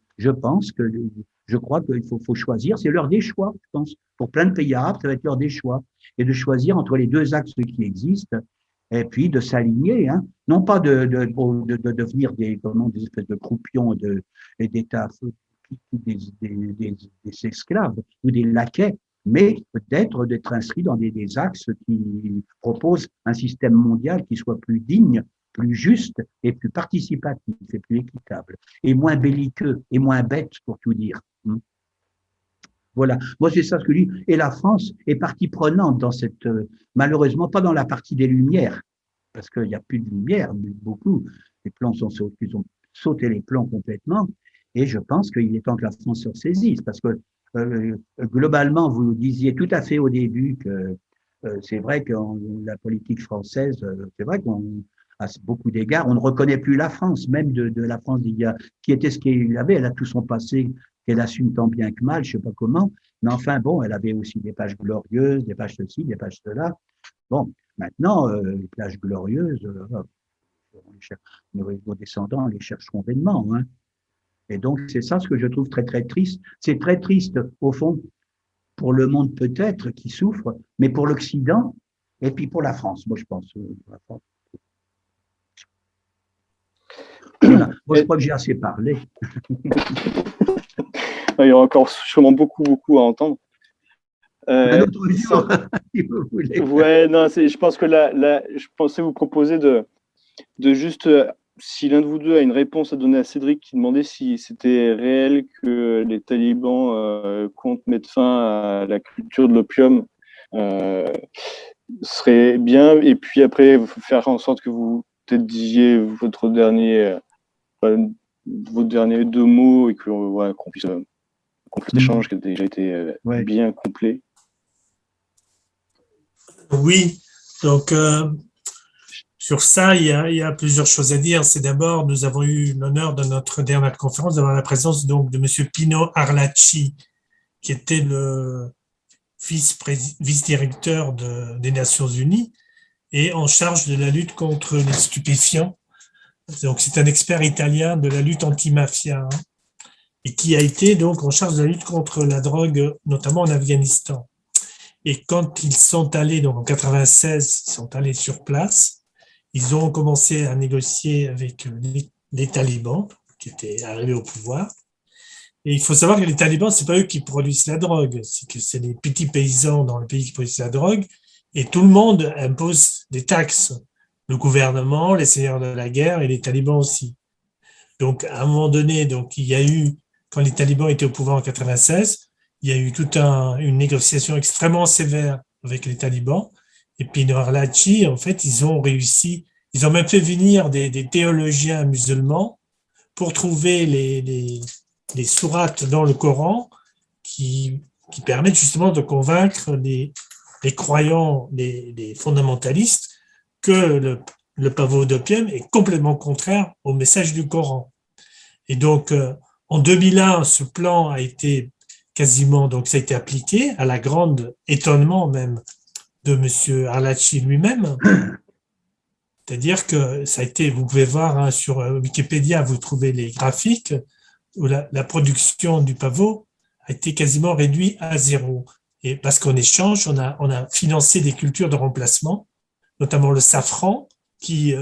crois qu'il faut choisir. C'est l'heure des choix, je pense. Pour plein de pays arabes, ça va être l'heure des choix. Et de choisir entre les deux axes qui existent, et puis de s'aligner. Hein. Non pas de devenir des espèces de croupions et d'États, des esclaves ou des laquais, mais d'être inscrit dans des axes qui proposent un système mondial qui soit plus digne, plus juste et plus participatif et plus équitable, et moins belliqueux et moins bête, pour tout dire. Voilà, moi c'est ça ce que je dis. Et la France est partie prenante dans cette, malheureusement pas dans la partie des Lumières, parce qu'il n'y a plus de lumière, beaucoup. Les plans ils ont sauté les plans complètement, et je pense qu'il est temps que la France se ressaisisse, parce que globalement, vous disiez tout à fait au début que c'est vrai que la politique française, c'est vrai qu'on à beaucoup d'égards, on ne reconnaît plus la France, même de la France qui était ce qu'elle avait. Elle a tout son passé qu'elle assume tant bien que mal, je ne sais pas comment. Mais enfin, bon, elle avait aussi des pages glorieuses, des pages ceci, des pages cela. Bon, maintenant, les pages glorieuses, nos descendants les chercheront vainement. Hein. Et donc, c'est ça ce que je trouve très, très triste. C'est très triste, au fond, pour le monde peut-être qui souffre, mais pour l'Occident et puis pour la France, moi je pense. La France. Voilà. Moi, je crois que j'ai assez parlé. Il y aura encore sûrement beaucoup à entendre. Un autre jour, si vous voulez. Ouais, non, je pense que là, je pensais vous proposer de juste, si l'un de vous deux a une réponse à donner à Cédric qui demandait si c'était réel que les talibans comptent mettre fin à la culture de l'opium, serait bien. Et puis après, faire en sorte que vous peut-être disiez vos derniers deux mots et qu'on puisse échange qui a déjà été bien complet. Oui, donc sur ça, il y a plusieurs choses à dire. C'est d'abord, nous avons eu l'honneur de notre dernière conférence d'avoir la présence donc de Monsieur Pino Arlacchi, qui était le vice-directeur des Nations Unies et en charge de la lutte contre les stupéfiants. Donc c'est un expert italien de la lutte anti-mafia, hein, et qui a été donc en charge de la lutte contre la drogue, notamment en Afghanistan. Et quand ils sont allés, donc en 96, ils sont allés sur place, ils ont commencé à négocier avec les talibans qui étaient arrivés au pouvoir. Et il faut savoir que les talibans, c'est pas eux qui produisent la drogue, c'est que c'est les petits paysans dans le pays qui produisent la drogue, et tout le monde impose des taxes. Le gouvernement, les seigneurs de la guerre et les talibans aussi. Donc, à un moment donné, donc, il y a eu, quand les talibans étaient au pouvoir en 96, il y a eu toute une négociation extrêmement sévère avec les talibans. Et puis, Noirlachi, en fait, ils ont réussi, ils ont même fait venir des théologiens musulmans pour trouver les sourates dans le Coran qui permettent justement de convaincre les croyants, les fondamentalistes, que le pavot d'opium est complètement contraire au message du Coran. Et donc, en 2001, ce plan a été quasiment, donc ça a été appliqué à la grande étonnement même de M. Arlacchi lui-même. C'est-à-dire que ça a été, vous pouvez voir hein, sur Wikipédia, vous trouvez les graphiques où la production du pavot a été quasiment réduite à zéro. Et parce qu'en échange, on a financé des cultures de remplacement, notamment le safran, qui,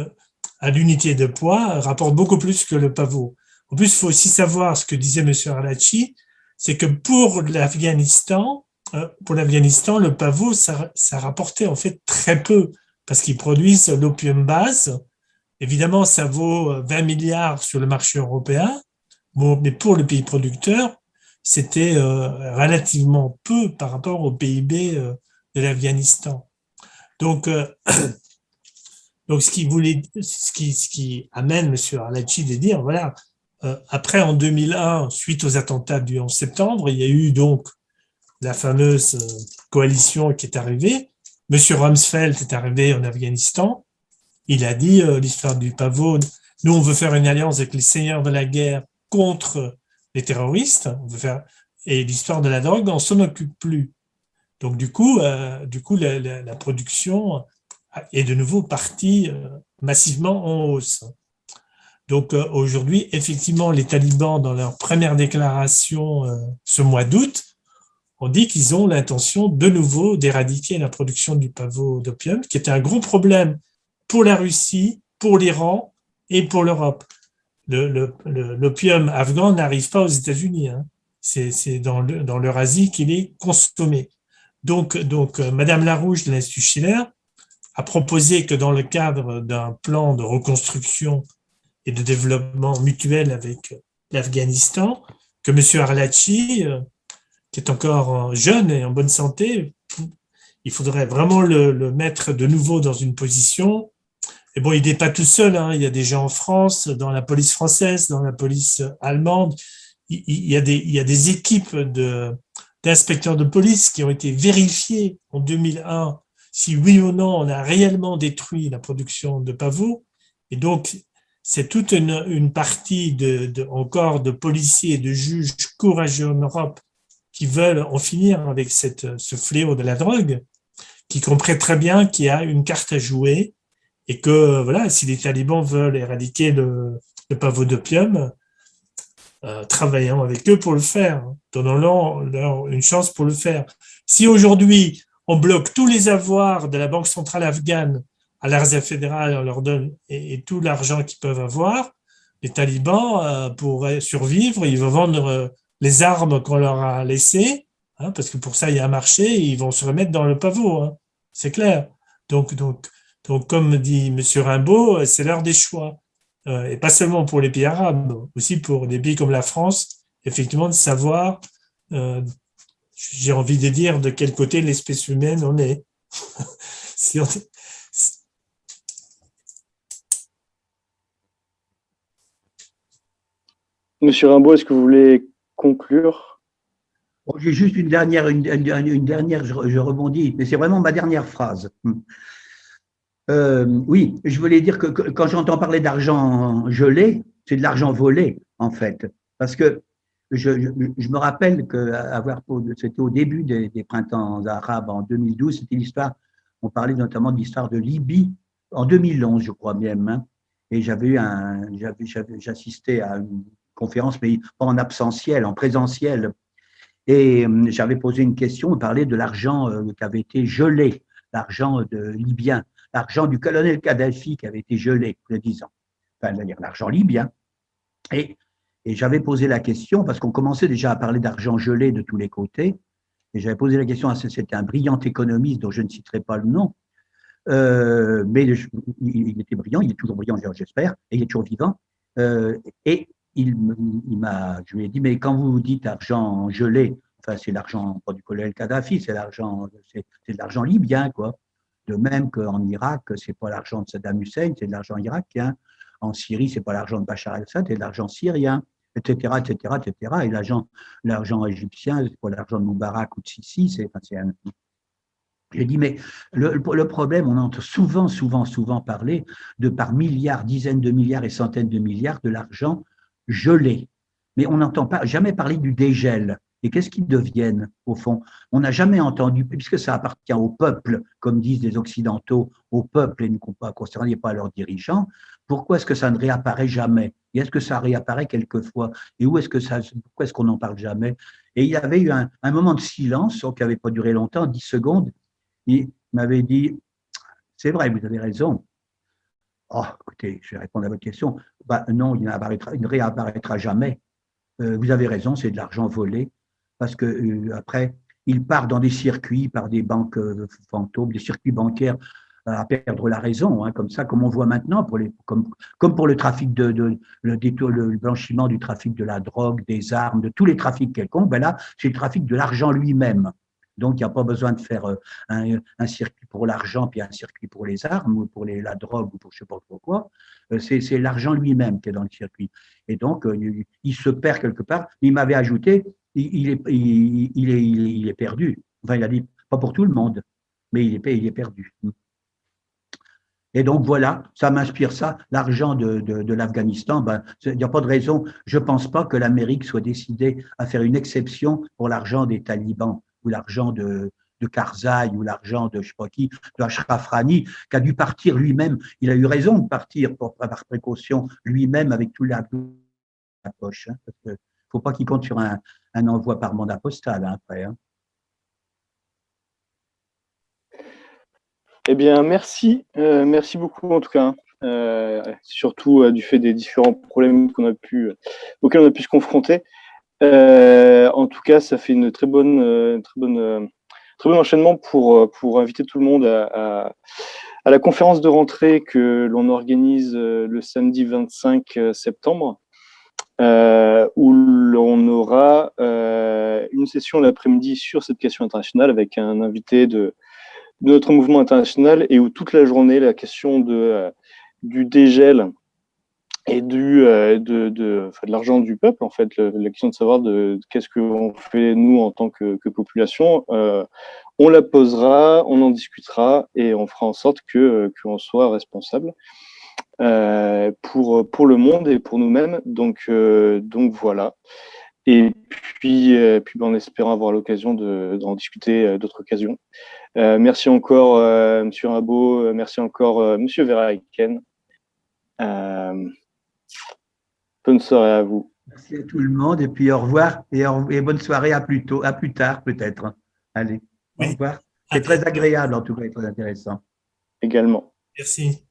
à l'unité de poids, rapporte beaucoup plus que le pavot. En plus, il faut aussi savoir ce que disait M. Arlacchi, c'est que pour l'Afghanistan, le pavot, ça rapportait en fait très peu, parce qu'ils produisent l'opium base. Évidemment, ça vaut 20 milliards sur le marché européen, bon, mais pour le pays producteur, c'était relativement peu par rapport au PIB de l'Afghanistan. Donc, donc ce qui amène M. Arlacchi de dire, voilà, après en 2001, suite aux attentats du 11 septembre, il y a eu donc la fameuse coalition qui est arrivée. M. Rumsfeld est arrivé en Afghanistan. Il a dit l'histoire du pavot. Nous, on veut faire une alliance avec les seigneurs de la guerre contre les terroristes. On veut faire et l'histoire de la drogue, on s'en occupe plus. Donc du coup, la production est de nouveau partie massivement en hausse. Donc aujourd'hui, effectivement, les talibans, dans leur première déclaration ce mois d'août, ont dit qu'ils ont l'intention de nouveau d'éradiquer la production du pavot d'opium, qui était un gros problème pour la Russie, pour l'Iran et pour l'Europe. L'opium afghan n'arrive pas aux États-Unis. Hein. C'est dans l'Eurasie qu'il est consommé. Donc Madame Larouche de l'Institut Schiller a proposé que dans le cadre d'un plan de reconstruction et de développement mutuel avec l'Afghanistan, que M. Arlacchi, qui est encore jeune et en bonne santé, il faudrait vraiment le mettre de nouveau dans une position. Et bon, il n'est pas tout seul, hein. Il y a des gens en France, dans la police française, dans la police allemande. Il y a des équipes d'inspecteurs de police qui ont été vérifiés en 2001 si oui ou non on a réellement détruit la production de pavot. Et donc, c'est toute une partie encore de policiers et de juges courageux en Europe qui veulent en finir avec ce fléau de la drogue, qui comprennent très bien qu'il y a une carte à jouer et que voilà, si les talibans veulent éradiquer le pavot d'opium, travaillons avec eux pour le faire, donnons-leur une chance pour le faire. Si aujourd'hui on bloque tous les avoirs de la Banque centrale afghane à la Réserve fédérale, on leur donne et tout l'argent qu'ils peuvent avoir, les talibans pourraient survivre, ils vont vendre les armes qu'on leur a laissées, hein, parce que pour ça il y a un marché, et ils vont se remettre dans le pavot, hein, c'est clair. Donc, comme dit M. Rimbaud, c'est l'heure des choix. Et pas seulement pour les pays arabes, aussi pour des pays comme la France, effectivement, de savoir, j'ai envie de dire, de quel côté l'espèce humaine en est. Si on... Monsieur Rimbaud, est-ce que vous voulez conclure? Bon, j'ai juste une dernière, je rebondis, mais c'est vraiment ma dernière phrase. Oui, je voulais dire que quand j'entends parler d'argent gelé, c'est de l'argent volé, en fait. Parce que je me rappelle que c'était au début des printemps arabes en 2012, c'était l'histoire, on parlait notamment de l'histoire de Libye en 2011, je crois même. Hein, et j'assistais à une conférence, mais pas en absentiel, en présentiel. Et j'avais posé une question, on parlait de l'argent qui avait été gelé, l'argent libyen, l'argent du colonel Kadhafi qui avait été gelé, le 10 ans. Enfin, c'est-à-dire l'argent libyen. Et, et j'avais posé la question, parce qu'on commençait déjà à parler d'argent gelé de tous les côtés, et j'avais posé la question à c'était un brillant économiste dont je ne citerai pas le nom, mais il était brillant, il est toujours brillant, j'espère, et il est toujours vivant. Et je lui ai dit, mais quand vous dites argent gelé, enfin, c'est l'argent pas du colonel Kadhafi, c'est de l'argent libyen, quoi. De même qu'en Irak, c'est pas l'argent de Saddam Hussein, c'est de l'argent irakien. En Syrie, c'est pas l'argent de Bachar el-Assad, c'est de l'argent syrien, etc., etc., etc. Et l'argent égyptien, c'est pas l'argent de Moubarak ou de Sisi, j'ai dit, mais le problème, on entend souvent parler de par milliards, dizaines de milliards et centaines de milliards de l'argent gelé. Mais on n'entend pas jamais parler du dégel. Et qu'est-ce qu'ils deviennent, au fond? On n'a jamais entendu, puisque ça appartient au peuple, comme disent les Occidentaux, au peuple et ne concernez pas leurs dirigeants, pourquoi est-ce que ça ne réapparaît jamais? Et est-ce que ça réapparaît quelquefois? Et pourquoi est-ce qu'on n'en parle jamais? Et il y avait eu un moment de silence, qui n'avait pas duré longtemps, 10 secondes. Il m'avait dit, c'est vrai, vous avez raison. Oh, écoutez, je vais répondre à votre question. Non, il ne réapparaîtra jamais. Vous avez raison, c'est de l'argent volé. Parce que après, il part dans des circuits par des banques fantômes, des circuits bancaires à perdre la raison, hein, comme ça, comme on voit maintenant, comme pour le trafic le blanchiment du trafic de la drogue, des armes, de tous les trafics quelconques, là, c'est le trafic de l'argent lui-même. Donc, il n'y a pas besoin de faire un circuit pour l'argent, puis un circuit pour les armes, ou pour la drogue, ou pour je ne sais pas pourquoi. C'est l'argent lui-même qui est dans le circuit. Et donc, il se perd quelque part. Il m'avait ajouté, il est perdu. Enfin, il a dit, pas pour tout le monde, mais il est perdu. Et donc, voilà, ça m'inspire ça. L'argent de l'Afghanistan, il n'y a pas de raison. Je ne pense pas que l'Amérique soit décidée à faire une exception pour l'argent des talibans ou l'argent de Karzai ou l'argent de je ne sais pas qui, de Ashraf Rani, qui a dû partir lui-même. Il a eu raison de partir par précaution lui-même avec tout la poche. Hein, parce qu'il ne faut pas qu'il compte sur un envoi par mandat postal après. Hein. Eh bien, merci beaucoup en tout cas, surtout du fait des différents problèmes auxquels on a pu se confronter. En tout cas, ça fait une très bon enchaînement pour inviter tout le monde à la conférence de rentrée que l'on organise le samedi 25 septembre, où l'on aura une session l'après-midi sur cette question internationale avec un invité de notre mouvement international, et où toute la journée la question du dégel et de l'argent du peuple, en fait, la question de savoir qu'est-ce qu'on fait nous en tant que population, on la posera, on en discutera et on fera en sorte qu'on soit responsable pour le monde et pour nous-mêmes. Donc voilà. Et puis en espérant avoir l'occasion d'en discuter d'autres occasions. Merci encore, Monsieur Rimbaud. Merci encore, Monsieur Verhaegen. Bonne soirée à vous. Merci à tout le monde et puis au revoir et bonne soirée, à plus tard peut-être. Allez, au revoir. C'est très agréable en tout cas et très intéressant. Également. Merci.